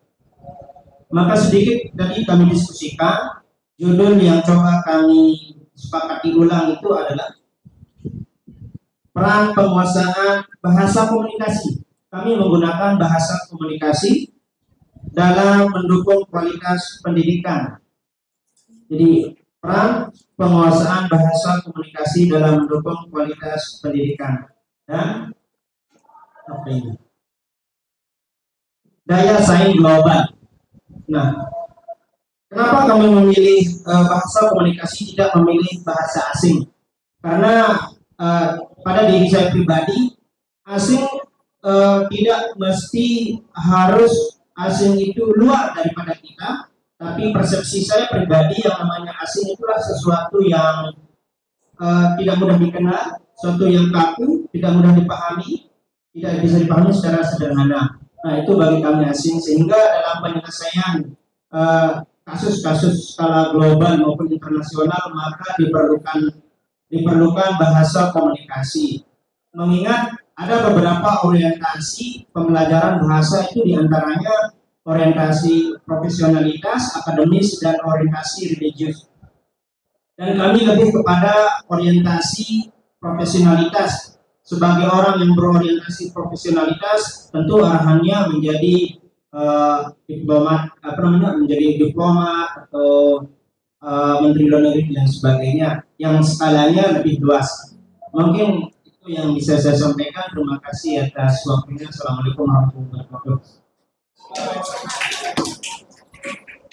Maka sedikit tadi kami diskusikan, judul yang coba kami sepakati ulang itu adalah peran penguasaan bahasa komunikasi. Kami menggunakan bahasa komunikasi dalam mendukung kualitas pendidikan. Jadi peran penguasaan bahasa komunikasi dalam mendukung kualitas pendidikan dan apa ini? Daya saing global. Nah, kenapa kami memilih bahasa komunikasi tidak memilih bahasa asing? Karena pada diri saya pribadi, asing tidak mesti harus asing itu luar daripada kita, tapi persepsi saya pribadi yang namanya asing itulah sesuatu yang tidak mudah dikenal, sesuatu yang kaku, tidak mudah dipahami, tidak bisa dipahami secara sederhana. Nah, itu bagi kami asing, sehingga dalam penyelesaian kasus-kasus skala global maupun internasional maka diperlukan bahasa komunikasi. Mengingat ada beberapa orientasi pembelajaran bahasa itu diantaranya orientasi profesionalitas, akademis, dan orientasi religius. Dan kami lebih kepada orientasi profesionalitas. Sebagai orang yang berorientasi profesionalitas, tentu arahannya menjadi menjadi diplomat atau menteri luar negeri dan sebagainya, yang skalanya lebih luas. Mungkin yang bisa saya sampaikan. Terima kasih atas waktunya. Assalamualaikum warahmatullahi wabarakatuh.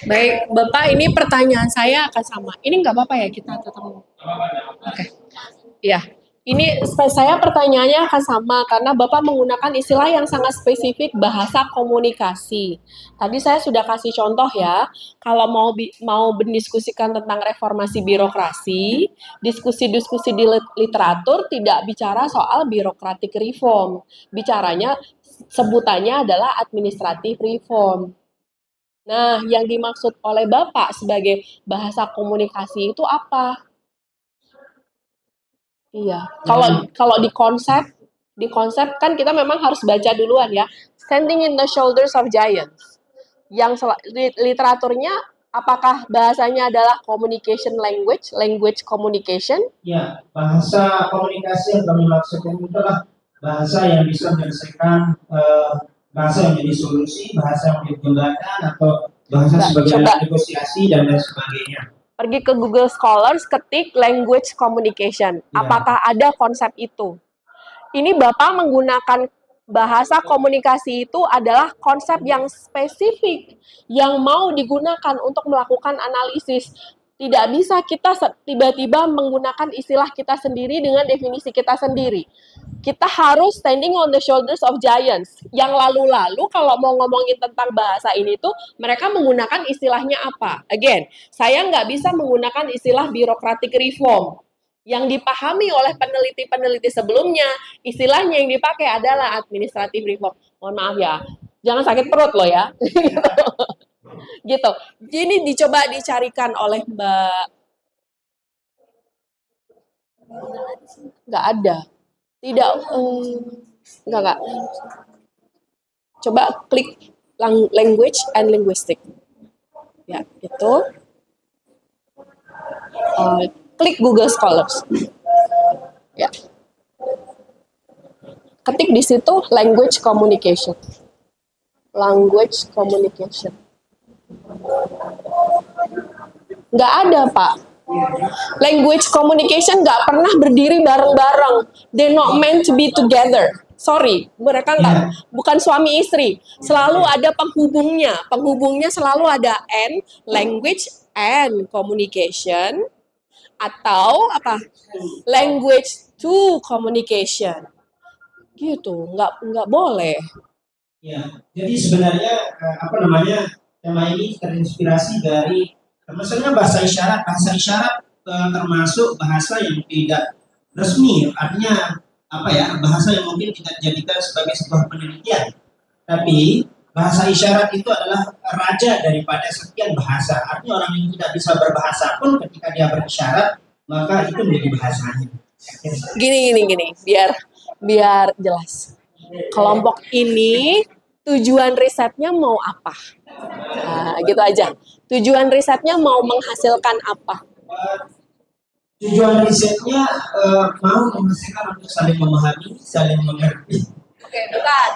Baik, Bapak, ini pertanyaan saya akan sama. Ini nggak apa-apa ya kita ketemu? Oke. Ya, ini saya pertanyaannya akan sama karena Bapak menggunakan istilah yang sangat spesifik bahasa komunikasi. Tadi saya sudah kasih contoh ya, kalau mau mendiskusikan tentang reformasi birokrasi, diskusi-diskusi di literatur tidak bicara soal birokratik reform. Bicaranya sebutannya adalah administratif reform. Nah, yang dimaksud oleh Bapak sebagai bahasa komunikasi itu apa? Iya, kalau di konsep kan kita memang harus baca duluan ya. Standing in the shoulders of giants. Yang literaturnya apakah bahasanya adalah communication language communication?
Ya, bahasa komunikasi yang kami maksudkan itu adalah bahasa yang bisa menyelesaikan bahasa yang menjadi solusi, bahasa yang menjadi jembatan, atau bahasa sebagai negosiasi dan lain sebagainya.
Pergi ke Google Scholars, ketik language communication. Apakah ada konsep itu? Ini Bapak menggunakan bahasa komunikasi itu adalah konsep yang spesifik yang mau digunakan untuk melakukan analisis. Tidak bisa kita tiba-tiba menggunakan istilah kita sendiri dengan definisi kita sendiri. Kita harus standing on the shoulders of giants. Yang lalu-lalu kalau mau ngomongin tentang bahasa ini tuh mereka menggunakan istilahnya apa? Again, saya nggak bisa menggunakan istilah bureaucratic reform. Yang dipahami oleh peneliti-peneliti sebelumnya, istilahnya yang dipakai adalah administrative reform. Mohon maaf ya, jangan sakit perut loh ya. Gitu. Jadi dicoba dicarikan oleh Mbak. Nggak ada. Tidak. Nggak. Coba klik language and linguistic. Ya, itu. Klik Google Scholars. Ya. Ketik di situ language communication. Language communication. Nggak ada, Pak. Language communication nggak pernah berdiri bareng-bareng. They're not meant to be together. Sorry, mereka nggak, bukan suami istri. Selalu ada penghubungnya. Penghubungnya selalu ada and, language and communication. Atau apa? Language to communication. Gitu, nggak boleh.
Ya, jadi sebenarnya tema ini terinspirasi dari maksudnya bahasa isyarat. Bahasa isyarat termasuk bahasa yang tidak resmi, artinya bahasa yang mungkin tidak dijadikan sebagai sebuah penelitian. Tapi bahasa isyarat itu adalah raja daripada sekian bahasa. Artinya orang yang tidak bisa berbahasa pun ketika dia berisyarat, maka itu menjadi bahasanya.
Gini, biar jelas. Kelompok ini tujuan risetnya mau apa? Nah, gitu aja. Tujuan risetnya mau menghasilkan apa?
Tujuan risetnya mau menghasilkan untuk saling memahami, saling mengerti.
Oke, bukan.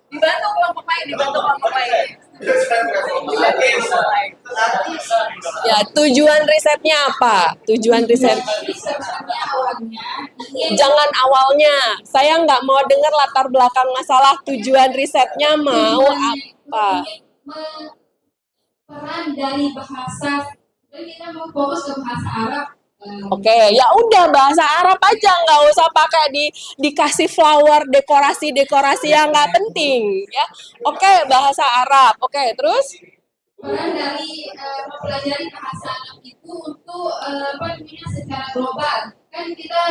Dibantu kelompok lain. Ya, tujuan risetnya apa? Tujuan riset. Jangan awalnya. Saya nggak mau dengar latar belakang masalah. Tujuan risetnya mau apa?
Peran dari bahasa. Kita mau fokus ke bahasa Arab.
Oke, ya udah bahasa Arab aja, nggak usah pakai dikasih flower dekorasi yang nggak penting ya. Oke, bahasa Arab. Oke, terus
peran dari mempelajari bahasa Arab itu untuk secara global. Kan kita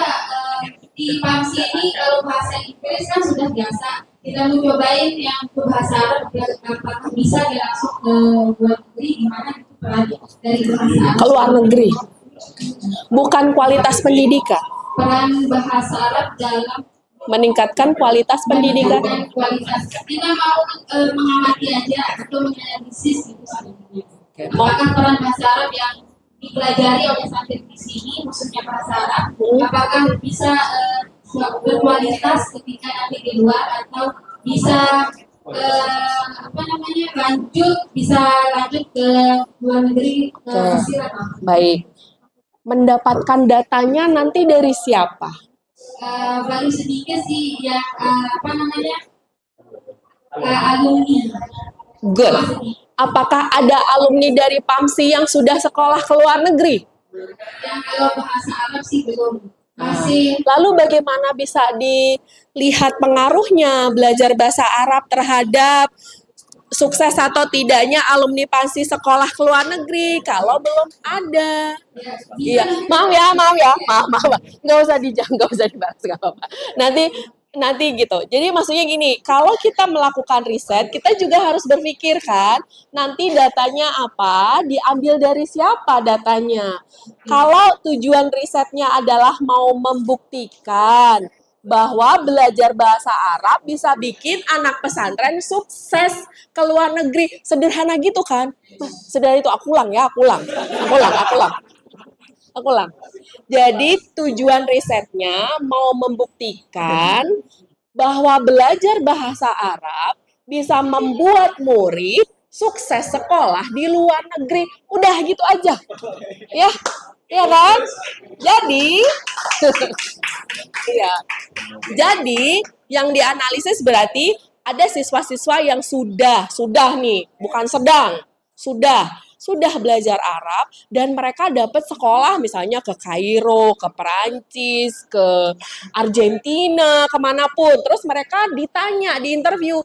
di PAMSI ini kalau bahasa Inggris kan sudah biasa. Kita mau cobain yang bahasa Arab, apakah bisa langsung ke luar negeri, gimana peran dari bahasa Arab
keluar negeri. Bukan kualitas pendidikan.
Peran bahasa Arab dalam
meningkatkan kualitas pendidikan.
Kita mau mengamati aja atau menganalisis gitu sebenarnya. Apakah peran bahasa Arab yang dipelajari oleh santri di sini, khususnya bahasa Arab, apakah bisa berkualitas ketika nanti di luar atau bisa lanjut ke luar negeri ke hasil apa?
Baik. Mendapatkan datanya nanti dari siapa?
Baru sedikit sih ya alumni.
Good. Apakah ada alumni dari PAMSI yang sudah sekolah ke luar negeri?
Yang kalau bahasa Arab sih belum. Masih.
Lalu bagaimana bisa dilihat pengaruhnya belajar bahasa Arab terhadap sukses atau tidaknya alumni PAMSI sekolah ke luar negeri kalau belum ada? Iya, maaf ya, nggak usah dibahas, nggak apa-apa. Nanti gitu. Jadi maksudnya gini, kalau kita melakukan riset, kita juga harus berpikir kan, nanti datanya apa, diambil dari siapa datanya. Kalau tujuan risetnya adalah mau membuktikan bahwa belajar bahasa Arab bisa bikin anak pesantren sukses ke luar negeri. Sederhana gitu kan? Sederhana itu, aku ulang. Jadi tujuan risetnya mau membuktikan bahwa belajar bahasa Arab bisa membuat murid sukses sekolah di luar negeri. Udah gitu aja. Ya, ya kan? Jadi, iya. Jadi, yang dianalisis berarti ada siswa-siswa yang sudah nih, bukan sedang, sudah belajar Arab dan mereka dapat sekolah misalnya ke Kairo, ke Perancis, ke Argentina, kemanapun. Terus mereka ditanya di interview,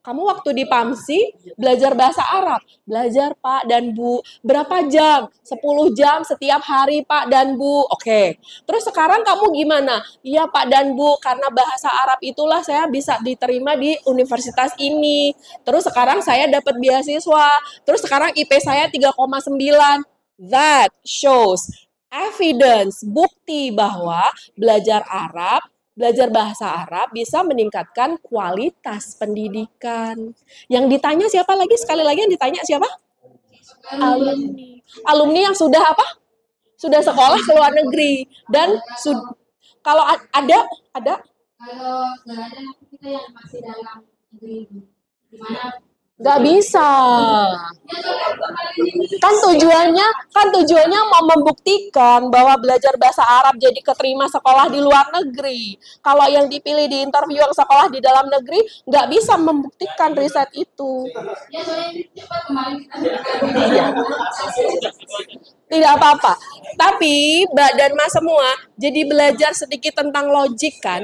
kamu waktu di PAMSI belajar bahasa Arab? Belajar Pak dan Bu. Berapa jam? 10 jam setiap hari Pak dan Bu. Oke. Terus sekarang kamu gimana? Iya Pak dan Bu, karena bahasa Arab itulah saya bisa diterima di universitas ini. Terus sekarang saya dapat beasiswa. Terus sekarang IP saya 3,9. That shows evidence, bukti bahwa belajar bahasa Arab bisa meningkatkan kualitas pendidikan. Yang ditanya siapa lagi? Sekali lagi yang ditanya siapa? Alumni. Alumni yang sudah apa? Sudah sekolah ke luar negeri. Dan kalau ada?
Kalau nggak ada, kita yang masih dalam negeri, gimana?
Nggak bisa. Kan tujuannya mau membuktikan bahwa belajar bahasa Arab jadi keterima sekolah di luar negeri. Kalau yang dipilih di interview yang sekolah di dalam negeri, nggak bisa membuktikan riset itu.
Ya, soalnya cepat kemarin
Tidak apa-apa. Tapi Mbak dan Mas semua jadi belajar sedikit tentang logik kan.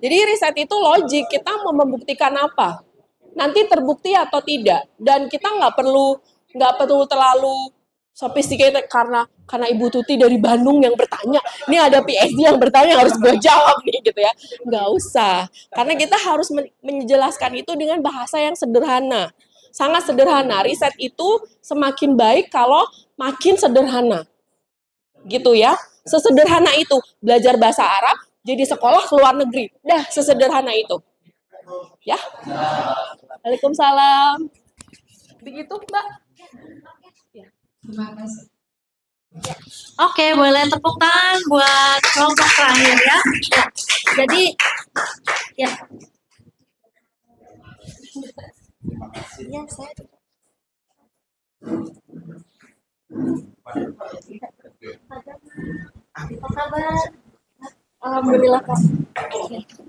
Jadi riset itu logik, kita mau membuktikan apa? Nanti terbukti atau tidak. Dan kita nggak perlu terlalu sophisticated karena Ibu Tuti dari Bandung yang bertanya, ini ada PhD yang bertanya harus gue jawab nih gitu ya. Nggak usah. Karena kita harus menjelaskan itu dengan bahasa yang sederhana. Sangat sederhana. Riset itu semakin baik kalau makin sederhana. Gitu ya. Sesederhana itu. Belajar bahasa Arab, jadi sekolah ke luar negeri. Dah, sesederhana itu. Ya. Waalaikumsalam. Begitu, Mbak. Ya.
Terima kasih.
Oke, boleh tepuk tangan buat kelompok terakhir ya. Jadi, ya. Ya, saya. Apa kabar? Alhamdulillah Pak.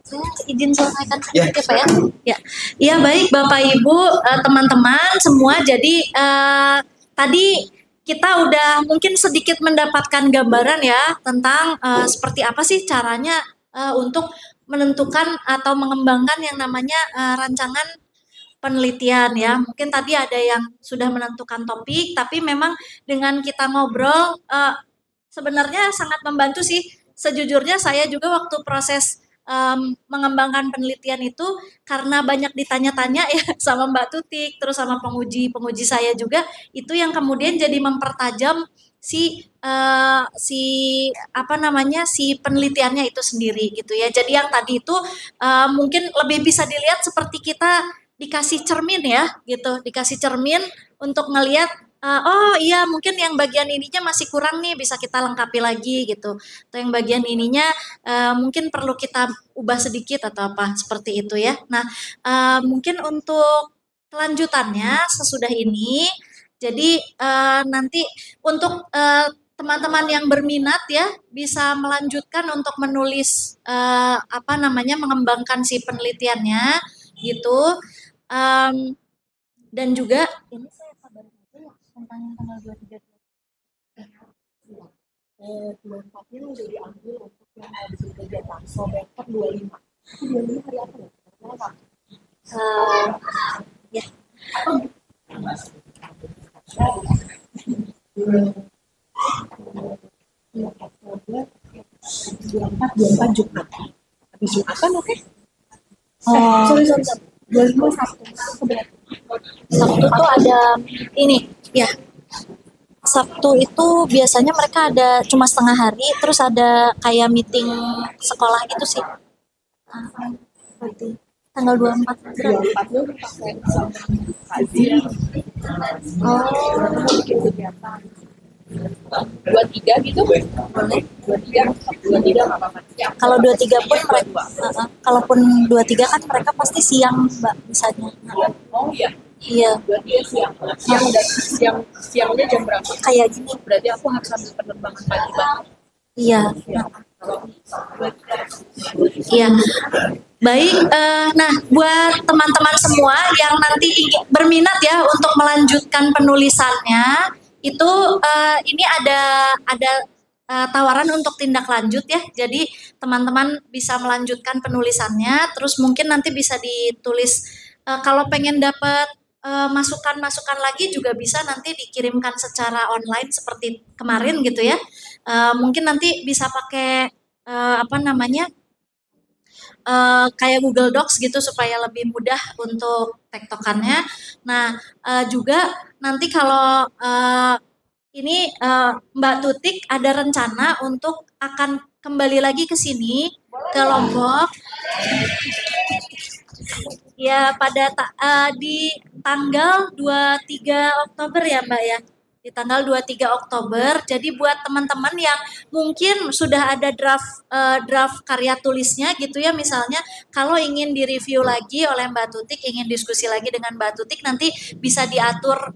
Saya izin selesaikan sedikit ya Pak ya. Ya, iya baik Bapak Ibu, teman-teman semua. Jadi tadi kita udah mungkin sedikit mendapatkan gambaran ya tentang seperti apa sih caranya untuk menentukan atau mengembangkan yang namanya rancangan penelitian ya. Mungkin tadi ada yang sudah menentukan topik, tapi memang dengan kita ngobrol sebenarnya sangat membantu sih. Sejujurnya saya juga waktu proses mengembangkan penelitian itu karena banyak ditanya-tanya ya sama Mbak Tutik, terus sama penguji saya juga, itu yang kemudian jadi mempertajam si penelitiannya itu sendiri gitu ya. Jadi yang tadi itu mungkin lebih bisa dilihat seperti kita dikasih cermin ya gitu, dikasih cermin untuk ngelihat oh iya mungkin yang bagian ininya masih kurang nih, bisa kita lengkapi lagi gitu. Atau yang bagian ininya mungkin perlu kita ubah sedikit atau apa seperti itu ya. Nah mungkin untuk kelanjutannya sesudah ini, jadi nanti untuk teman-teman yang berminat ya bisa melanjutkan untuk menulis mengembangkan si penelitiannya gitu. Dan juga ini saya kabarin aja ya tentang tanggal 23 24-nya udah diambil untuk yang habis kegiatan Sobeker 25. Itu 25 hari apa ya? Ya. 24 Jumat. Habis Jumatan oke? Sorry. 25 Sabtu tuh ada ini ya. Sabtu itu biasanya mereka ada cuma setengah hari, terus ada kayak meeting sekolah gitu sih. Berarti tanggal 24. 24-nya udah pakai kaji. Bikin kegiatan. 23 gitu? Boleh. 23 nggak apa-apa. Kalau 23 pun mereka, kalaupun 23 kan mereka pasti siang Mbak misalnya.
Oh iya.
Iya,
Berarti ya siangnya jam berapa?
kayak gini.
Berarti aku harus ambil penerbangan pagi banget.
Iya. Iya. Baik, nah buat teman-teman semua yang nanti berminat ya untuk melanjutkan penulisannya, itu ini ada tawaran untuk tindak lanjut ya. Jadi teman-teman bisa melanjutkan penulisannya, terus mungkin nanti bisa ditulis kalau pengen dapat masukan-masukan lagi juga bisa nanti dikirimkan secara online seperti kemarin gitu ya. Mungkin nanti bisa pakai apa namanya kayak Google Docs gitu supaya lebih mudah untuk tektokannya. Nah juga nanti kalau ini Mbak Tutik ada rencana untuk akan kembali lagi ke sini ke Lombok. Ya pada di tanggal 23 Oktober ya Mbak ya. Di tanggal 23 Oktober. Jadi buat teman-teman yang mungkin sudah ada draft karya tulisnya gitu ya, misalnya kalau ingin direview lagi oleh Mbak Tutik, ingin diskusi lagi dengan Mbak Tutik, nanti bisa diatur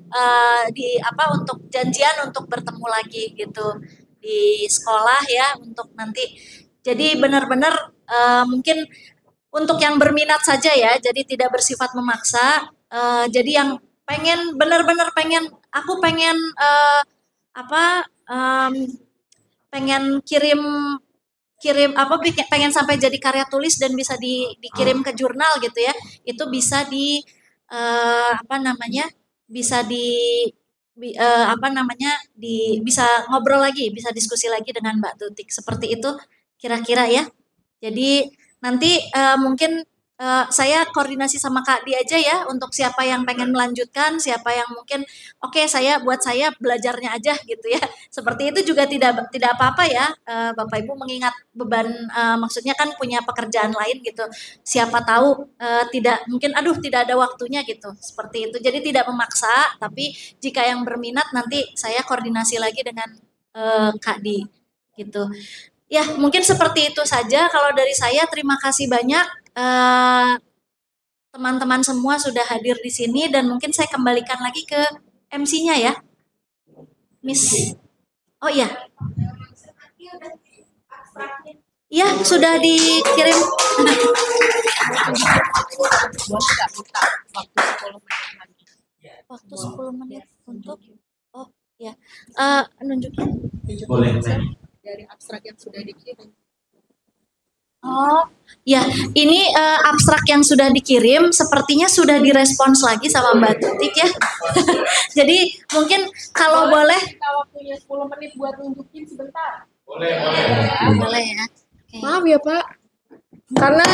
di apa untuk janjian untuk bertemu lagi gitu di sekolah ya untuk nanti. Jadi benar-benar mungkin untuk yang berminat saja ya, jadi tidak bersifat memaksa. Jadi yang pengen benar-benar pengen, aku pengen pengen kirim apa pengen sampai jadi karya tulis dan bisa dikirim ke jurnal gitu ya. Itu bisa di apa namanya? Bisa bisa ngobrol lagi, bisa diskusi lagi dengan Mbak Tutik. Seperti itu kira-kira ya. Jadi nanti mungkin saya koordinasi sama Kak Di aja ya untuk siapa yang pengen melanjutkan, siapa yang mungkin saya belajarnya aja gitu ya. Seperti itu juga tidak apa-apa ya Bapak Ibu, mengingat beban maksudnya kan punya pekerjaan lain gitu. Siapa tahu tidak ada waktunya gitu. Seperti itu. Jadi tidak memaksa, tapi jika yang berminat nanti saya koordinasi lagi dengan Kak Di gitu. Ya, mungkin seperti itu saja. Kalau dari saya, terima kasih banyak teman-teman semua sudah hadir di sini dan mungkin saya kembalikan lagi ke MC-nya ya, Miss. Oh iya. Ya, sudah dikirim. Waktu 10 menit untuk ya. Nunjukin.
Boleh.
Dari abstrak yang sudah dikirim.
Oh, ya, ini abstrak yang sudah dikirim sepertinya sudah direspons lagi sama Mbak Tutik ya. Jadi mungkin kalau boleh
kita waktunya 10 menit buat nunjukin sebentar.
Boleh.
Boleh ya. Okay.
Maaf ya Pak, karena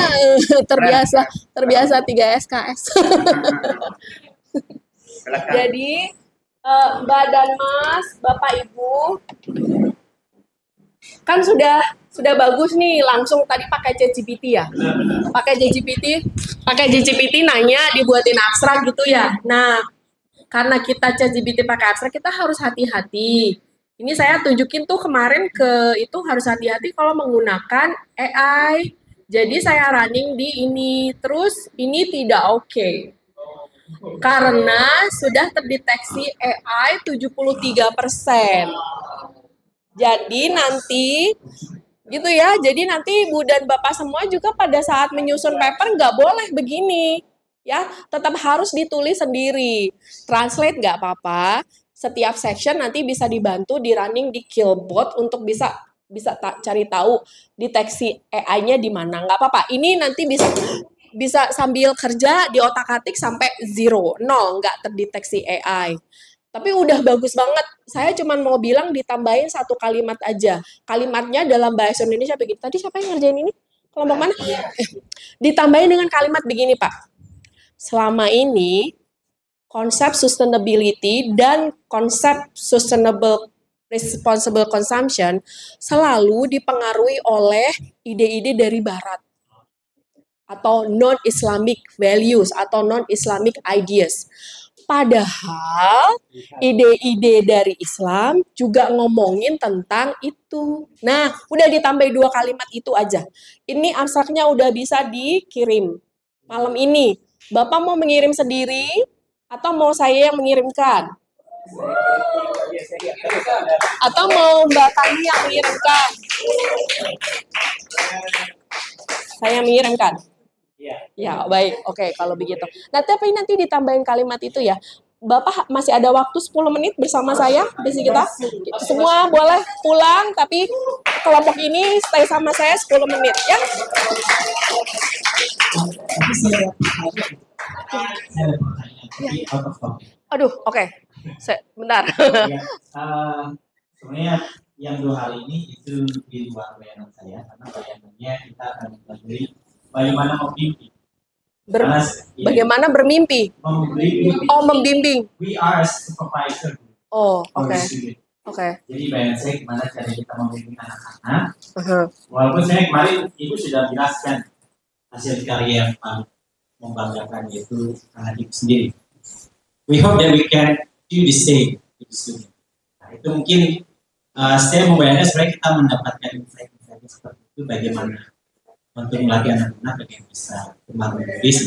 terbiasa 3 SKS. Jadi Mbak dan Mas, Bapak Ibu, kan sudah bagus nih, langsung tadi pakai ChatGPT ya. Pakai ChatGPT nanya dibuatin abstrak gitu ya. Nah, karena kita ChatGPT pakai abstrak, kita harus hati-hati. Ini saya tunjukin tuh kemarin itu harus hati-hati kalau menggunakan AI. Jadi saya running di ini, terus ini tidak oke. Karena sudah terdeteksi AI 73%. Jadi nanti gitu ya, jadi nanti Ibu dan Bapak semua juga pada saat menyusun paper nggak boleh begini. Ya, tetap harus ditulis sendiri. Translate nggak apa-apa. Setiap section nanti bisa dibantu di running di Killbot untuk bisa cari tahu deteksi AI-nya di mana. Nggak apa-apa. Ini nanti bisa sambil kerja di otak-atik sampai 0, nggak terdeteksi AI. Tapi udah bagus banget. Saya cuma mau bilang ditambahin 1 kalimat aja. Kalimatnya dalam bahasa Indonesia begini. Tadi siapa yang ngerjain ini? Kelompok mana? Ditambahin dengan kalimat begini, Pak. Selama ini, konsep sustainability dan konsep sustainable responsible consumption selalu dipengaruhi oleh ide-ide dari Barat. Atau non-Islamic values atau non-Islamic ideas. Padahal ide-ide dari Islam juga ngomongin tentang itu. Nah, udah ditambahin 2 kalimat itu aja. Ini abstraknya udah bisa dikirim malam ini. Bapak mau mengirim sendiri Atau mau saya yang mengirimkan? Atau mau Mbak Tani yang mengirimkan? Saya mengirimkan. Ya, baik. Oke, kalau begitu. Nah, tapi nanti ditambahin kalimat itu ya. Bapak masih ada waktu 10 menit bersama saya di sini kita. Semua boleh pulang, tapi kelompok ini stay sama saya 10 menit ya. Aduh, oke. Bentar.
Sebenarnya yang 2 hari ini itu di luar bayangan saya, karena bayangannya kita akan mempelajari bagaimana membimbing.
Bagaimana bermimpi? Membimbing.
We are a supervisor.
Oke.
Jadi bayangan saya gimana cara kita membimbing anak-anak. Walaupun saya kemarin ibu sudah jelaskan hasil karya yang paling membanggakan, yaitu anak ibu sendiri. We hope that we can do the same with the student. Nah, itu mungkin saya membayangkan sebenarnya kita mendapatkan insight-insight seperti itu, bagaimana untuk melatih anak-anak agar bisa kembali menulis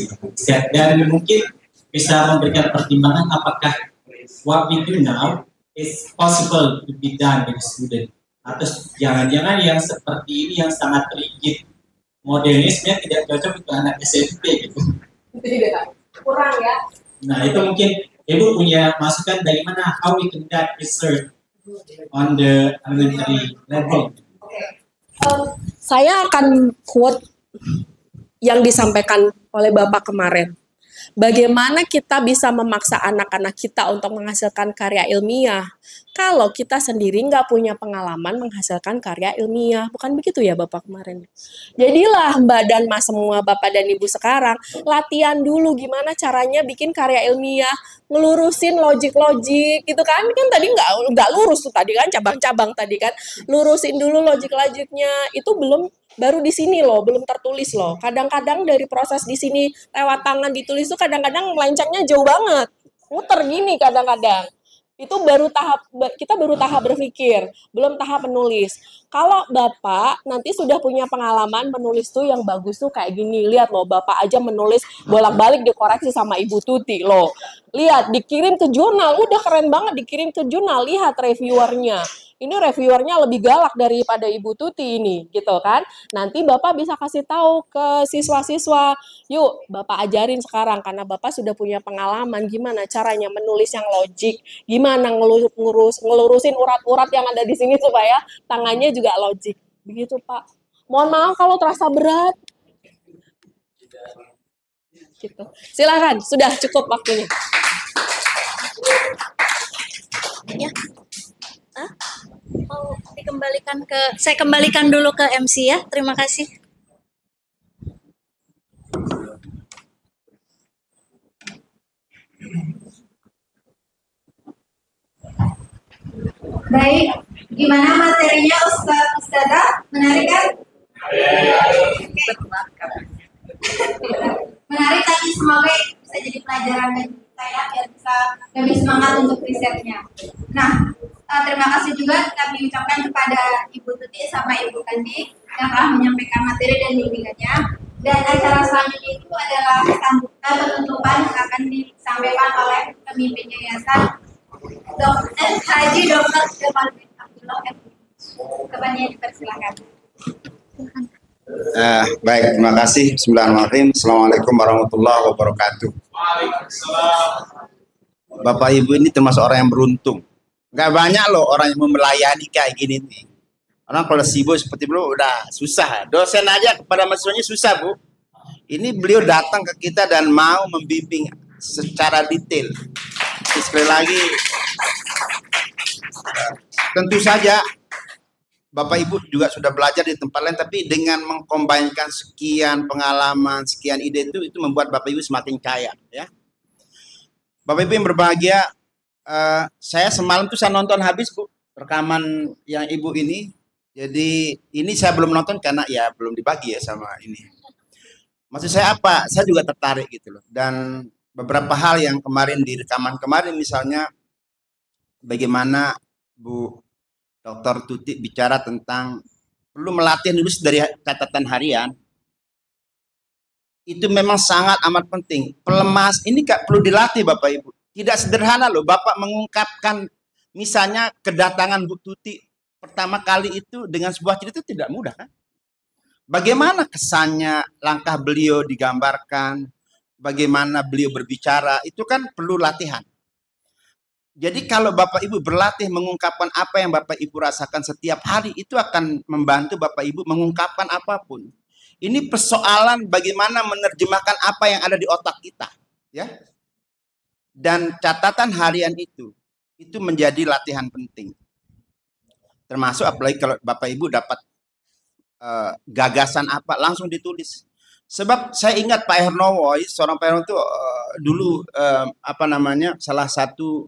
dan mungkin bisa memberikan pertimbangan apakah what we do now is possible to be done with the student, atau jangan-jangan yang seperti ini yang sangat rigid modernisme tidak cocok untuk anak SMP gitu.
Tidak, kurang ya.
Nah, itu mungkin ibu punya masukan bagaimana how we conduct research on the elementary level.
Saya akan quote yang disampaikan oleh Bapak kemarin. Bagaimana kita bisa memaksa anak-anak kita untuk menghasilkan karya ilmiah kalau kita sendiri nggak punya pengalaman menghasilkan karya ilmiah? Bukan begitu ya Bapak kemarin? Jadilah Mbak dan Mas semua, Bapak dan Ibu sekarang, latihan dulu gimana caranya bikin karya ilmiah, ngelurusin logik-logik gitu kan? Kan tadi nggak lurus tuh tadi kan, cabang-cabang tadi kan. Lurusin dulu logik-logiknya, itu baru di sini loh, belum tertulis loh. Kadang-kadang dari proses di sini lewat tangan ditulis tuh kadang-kadang melencengnya jauh banget. Muter gini kadang-kadang. Itu kita baru tahap berpikir, belum tahap menulis. Kalau Bapak nanti sudah punya pengalaman menulis tuh yang bagus tuh kayak gini. Lihat loh, Bapak aja menulis bolak-balik dikoreksi sama Ibu Tuti loh. Lihat, dikirim ke jurnal, udah keren banget dikirim ke jurnal. Lihat reviewernya. Ini reviewernya lebih galak daripada Ibu Tuti ini, gitu kan. Nanti Bapak bisa kasih tahu ke siswa-siswa, yuk Bapak ajarin sekarang, karena Bapak sudah punya pengalaman gimana caranya menulis yang logik, gimana ngelurusin urat-urat yang ada di sini supaya tangannya juga logik. Begitu Pak. Mohon maaf kalau terasa berat. Gitu. Silakan, sudah cukup waktunya.
Ya. Mau dikembalikan saya kembalikan dulu ke MC ya. Terima kasih.
Baik, gimana materinya Ustazah? Menarik kan? Menarik, tapi semoga bisa jadi pelajaran bagi saya biar bisa lebih semangat untuk risetnya. Nah, terima kasih juga kami ucapkan kepada Ibu Tuti sama Ibu Kandi yang telah menyampaikan materi dan bimbingannya. Dan acara selanjutnya itu adalah sambutan penutupan yang akan disampaikan oleh pemimpin yayasan Haji Dr. Jamaludin Abdullah. Kebanyakan dipersilakan.
Baik, terima kasih. Bismillahirrahmanirrahim. Assalamualaikum warahmatullahi wabarakatuh. Bapak Ibu ini termasuk orang yang beruntung. Gak banyak loh orang yang melayani kayak gini nih. Orang kalau sibuk seperti beliau udah susah. Dosen aja kepada mahasiswanya susah, Bu. Ini beliau datang ke kita dan mau membimbing secara detail. Sekali lagi, tentu saja Bapak Ibu juga sudah belajar di tempat lain, tapi dengan mengkombinkan sekian pengalaman, sekian ide itu membuat Bapak Ibu semakin kaya, ya. Bapak Ibu yang berbahagia, saya semalam tuh saya nonton habis, Bu, rekaman yang Ibu ini. Jadi ini saya belum nonton karena ya belum dibagi ya sama ini. Maksud saya apa? Saya juga tertarik gitu loh. Dan beberapa hal yang kemarin di rekaman kemarin, misalnya bagaimana Bu Dr. Tuti bicara tentang perlu melatih nulis dari catatan harian. Itu memang sangat amat penting. Pelemas ini gak perlu dilatih Bapak Ibu. Tidak sederhana loh Bapak mengungkapkan misalnya kedatangan Bu Tuti pertama kali itu dengan sebuah cerita itu tidak mudah kan? Bagaimana kesannya, langkah beliau digambarkan, bagaimana beliau berbicara, itu kan perlu latihan. Jadi kalau Bapak Ibu berlatih mengungkapkan apa yang Bapak Ibu rasakan setiap hari, itu akan membantu Bapak Ibu mengungkapkan apapun. Ini persoalan bagaimana menerjemahkan apa yang ada di otak kita, ya. Dan catatan harian itu menjadi latihan penting. Termasuk apalagi kalau Bapak Ibu dapat gagasan apa, langsung ditulis. Sebab saya ingat Pak Hernowo, seorang Pak Hernowo itu dulu salah satu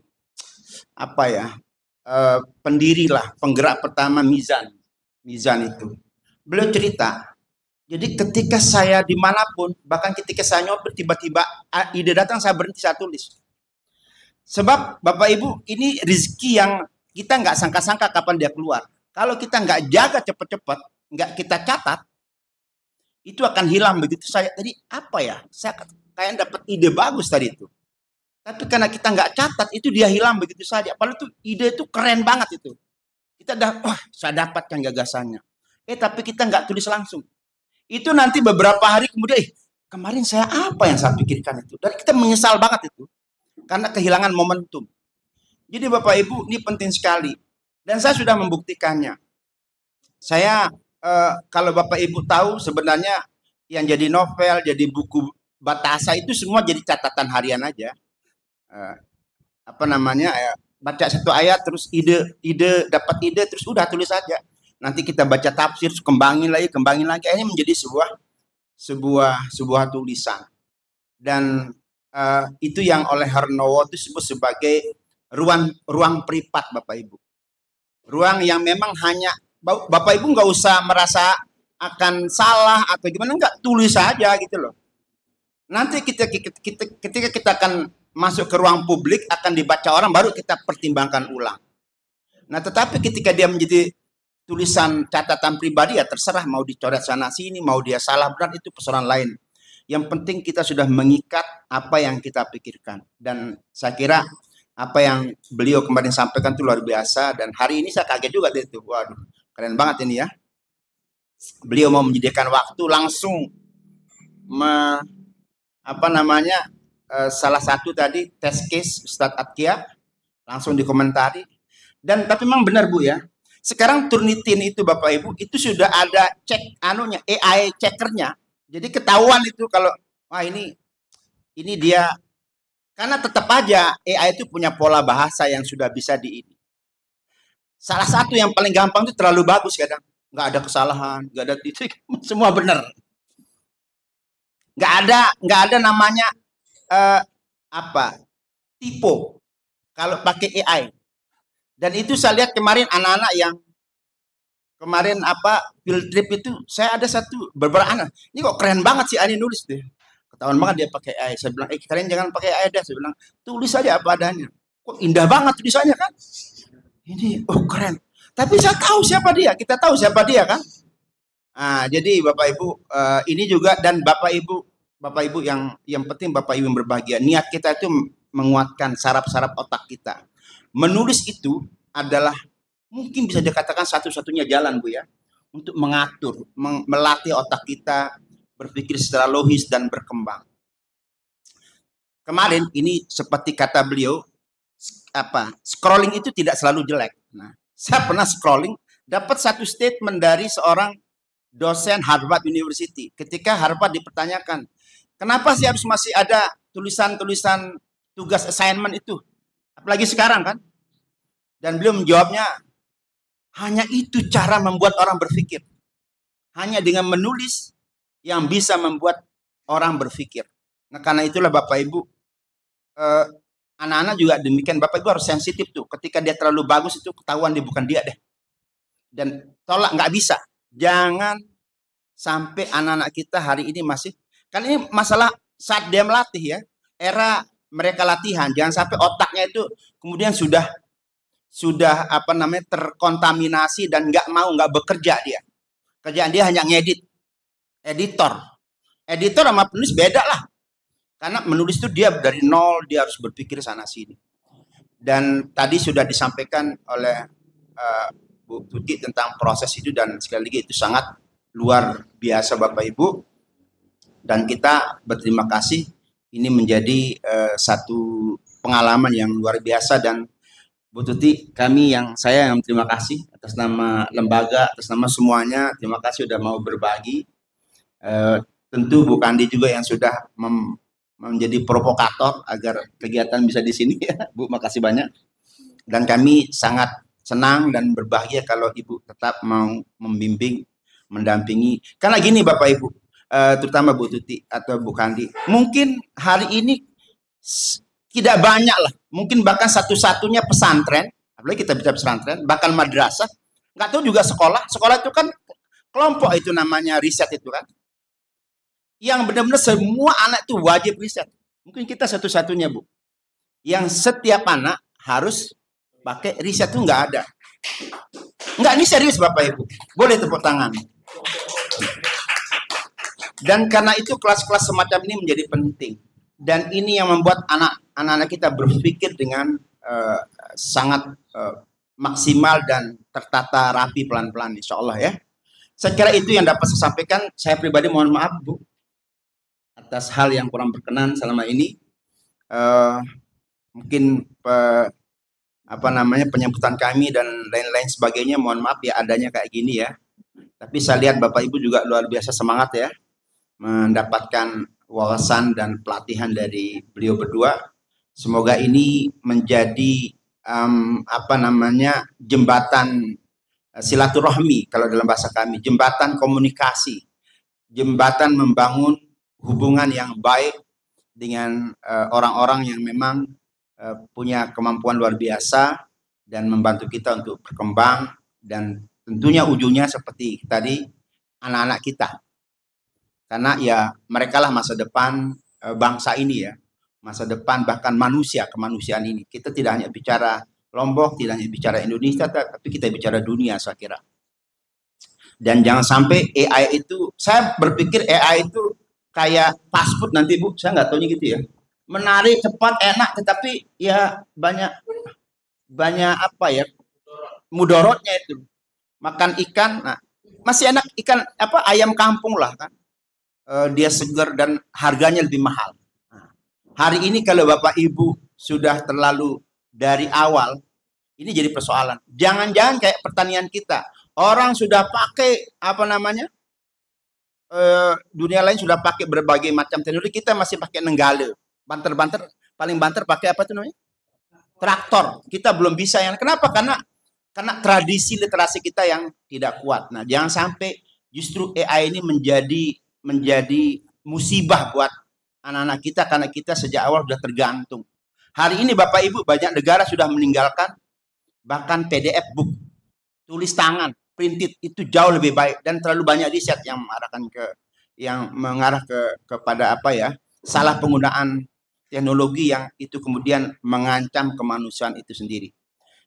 pendiri lah, penggerak pertama Mizan itu. Beliau cerita, jadi ketika saya dimanapun, bahkan ketika saya nyopir tiba-tiba ide datang, saya berhenti, saya tulis. Sebab Bapak Ibu, ini rezeki yang kita nggak sangka-sangka kapan dia keluar. Kalau kita nggak jaga cepat-cepat, nggak kita catat, itu akan hilang begitu saja. Tadi apa ya? Saya kayak dapat ide bagus tadi itu. Tapi karena kita nggak catat, itu dia hilang begitu saja. Padahal itu ide itu keren banget itu. Kita saya dapatkan gagasannya. Tapi kita nggak tulis langsung. Itu nanti beberapa hari kemudian, kemarin saya apa yang saya pikirkan itu. Dan kita menyesal banget itu. Karena kehilangan momentum. Jadi Bapak Ibu, ini penting sekali. Dan saya sudah membuktikannya. Saya, kalau Bapak Ibu tahu, sebenarnya yang jadi novel, jadi buku Batasa itu semua jadi catatan harian aja. Baca satu ayat, terus dapat ide, terus udah tulis aja. Nanti kita baca tafsir, kembangin lagi, akhirnya menjadi sebuah tulisan. Dan itu yang oleh Hernowo itu disebut sebagai ruang privat Bapak Ibu. Ruang yang memang hanya Bapak Ibu nggak usah merasa akan salah atau gimana, nggak, tulis saja gitu loh. Nanti ketika kita akan masuk ke ruang publik, akan dibaca orang, baru kita pertimbangkan ulang. Nah, tetapi ketika dia menjadi tulisan catatan pribadi, ya terserah mau dicoret sana sini, mau dia salah benar, itu persoalan lain. Yang penting kita sudah mengikat apa yang kita pikirkan. Dan saya kira apa yang beliau kemarin sampaikan itu luar biasa. Dan hari ini saya kaget juga itu. Waduh, keren banget ini ya. Beliau mau menyediakan waktu langsung salah satu tadi test case Ustadz Atkia langsung dikomentari. Dan tapi memang benar Bu ya. Sekarang Turnitin itu Bapak Ibu itu sudah ada cek AI checkernya. Jadi ketahuan itu kalau ini dia, karena tetap aja AI itu punya pola bahasa yang sudah bisa salah satu yang paling gampang itu terlalu bagus kadang, nggak ada kesalahan, nggak ada titik, semua benar. Nggak ada namanya typo kalau pakai AI. Dan itu saya lihat kemarin anak-anak yang kemarin field trip itu, saya ada beberapa anak, ini kok keren banget sih Ani nulis deh. Ketahuan banget dia pakai AI. Saya bilang, kalian jangan pakai AI dah. Saya bilang, tulis aja apa adanya. Kok indah banget tulisannya kan? Ini, keren. Tapi saya tahu siapa dia, kita tahu siapa dia kan? Nah, jadi Bapak Ibu, ini juga, dan Bapak Ibu yang penting Bapak Ibu yang berbahagia. Niat kita itu menguatkan saraf-saraf otak kita. Menulis itu adalah mungkin bisa dikatakan satu-satunya jalan Bu ya, untuk mengatur, melatih otak kita berpikir secara logis dan berkembang. Kemarin ini seperti kata beliau, scrolling itu tidak selalu jelek. Nah, saya pernah scrolling, dapat satu statement dari seorang dosen Harvard University. Ketika Harvard dipertanyakan, kenapa sih harus masih ada tulisan-tulisan tugas assignment itu? Apalagi sekarang kan? Dan beliau menjawabnya, hanya itu cara membuat orang berpikir. Hanya dengan menulis yang bisa membuat orang berpikir. Nah, karena itulah Bapak Ibu, anak-anak juga demikian. Bapak Ibu harus sensitif tuh. Ketika dia terlalu bagus itu ketahuan dia bukan dia deh. Dan tolak, nggak bisa. Jangan sampai anak-anak kita hari ini masih, kan ini masalah saat dia melatih ya. Era mereka latihan, jangan sampai otaknya itu kemudian sudah terkontaminasi dan nggak bekerja dia. Kerjaan dia hanya ngedit. Editor sama penulis beda lah. Karena menulis itu dia dari nol, dia harus berpikir sana sini. Dan tadi sudah disampaikan oleh Bu Tuti tentang proses itu, dan sekali lagi itu sangat luar biasa Bapak Ibu. Dan kita berterima kasih, ini menjadi satu pengalaman yang luar biasa. Dan Bu Tuti, saya yang terima kasih atas nama lembaga, atas nama semuanya, terima kasih sudah mau berbagi. Tentu Bu Kandi juga yang sudah menjadi provokator agar kegiatan bisa di sini ya, Bu, makasih banyak. Dan kami sangat senang dan berbahagia kalau Ibu tetap mau membimbing, mendampingi. Karena gini Bapak Ibu, terutama Bu Tuti atau Bu Kandi, mungkin hari ini tidak banyak lah, mungkin bahkan satu-satunya pesantren, apalagi kita bicara pesantren, bahkan madrasah, nggak tahu juga sekolah itu kan kelompok, itu namanya riset itu kan, yang benar-benar semua anak itu wajib riset. Mungkin kita satu-satunya Bu, yang setiap anak harus pakai riset, itu nggak ada. Nggak, ini serius Bapak Ibu, boleh tepuk tangan. Dan karena itu kelas-kelas semacam ini menjadi penting. Dan ini yang membuat anak-anak kita berpikir dengan sangat maksimal dan tertata rapi pelan-pelan, insya Allah ya. Saya kira itu yang dapat saya sampaikan. Saya pribadi mohon maaf Bu atas hal yang kurang berkenan selama ini. Mungkin penyambutan kami dan lain-lain sebagainya, mohon maaf ya adanya kayak gini ya. Tapi saya lihat Bapak Ibu juga luar biasa semangat ya, mendapatkan wawasan dan pelatihan dari beliau berdua. Semoga ini menjadi jembatan silaturahmi kalau dalam bahasa kami, jembatan komunikasi, jembatan membangun hubungan yang baik dengan orang-orang yang memang punya kemampuan luar biasa dan membantu kita untuk berkembang, dan tentunya ujungnya seperti tadi anak-anak kita. Karena ya mereka lah masa depan bangsa ini ya, masa depan bahkan kemanusiaan ini. Kita tidak hanya bicara Lombok, tidak hanya bicara Indonesia, tapi kita bicara dunia saya kira. Dan jangan sampai AI itu, saya berpikir AI itu kayak fast food nanti Bu, saya nggak tahunya gitu ya. Menarik, cepat, enak, tetapi ya banyak mudorotnya itu. Makan ikan, nah, masih enak ikan ayam kampung lah kan. Dia segar dan harganya lebih mahal. Nah, hari ini kalau Bapak Ibu sudah terlalu dari awal, ini jadi persoalan. Jangan-jangan kayak pertanian kita, orang sudah pakai dunia lain sudah pakai berbagai macam teknologi, kita masih pakai nenggale, banter-banter, paling banter pakai apa itu namanya? Traktor. Kita belum bisa yang kenapa? Karena tradisi literasi kita yang tidak kuat. Nah, jangan sampai justru AI ini menjadi musibah buat anak-anak kita, karena kita sejak awal sudah tergantung. Hari ini Bapak Ibu banyak negara sudah meninggalkan bahkan PDF book, tulis tangan, printed, itu jauh lebih baik, dan terlalu banyak riset yang mengarah kepada salah penggunaan teknologi yang itu kemudian mengancam kemanusiaan itu sendiri.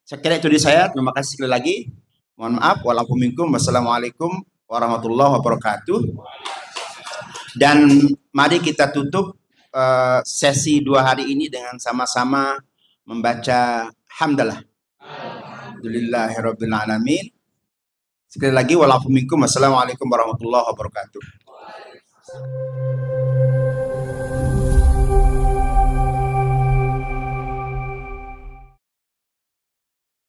Saya kira itu dari saya. Terima kasih sekali lagi. Mohon maaf. Wassalamualaikum warahmatullahi wabarakatuh. Dan mari kita tutup sesi 2 hari ini dengan sama-sama membaca hamdalah. Alhamdulillahirabbil alamin. Sekali lagi wassalamualaikum warahmatullahi wabarakatuh.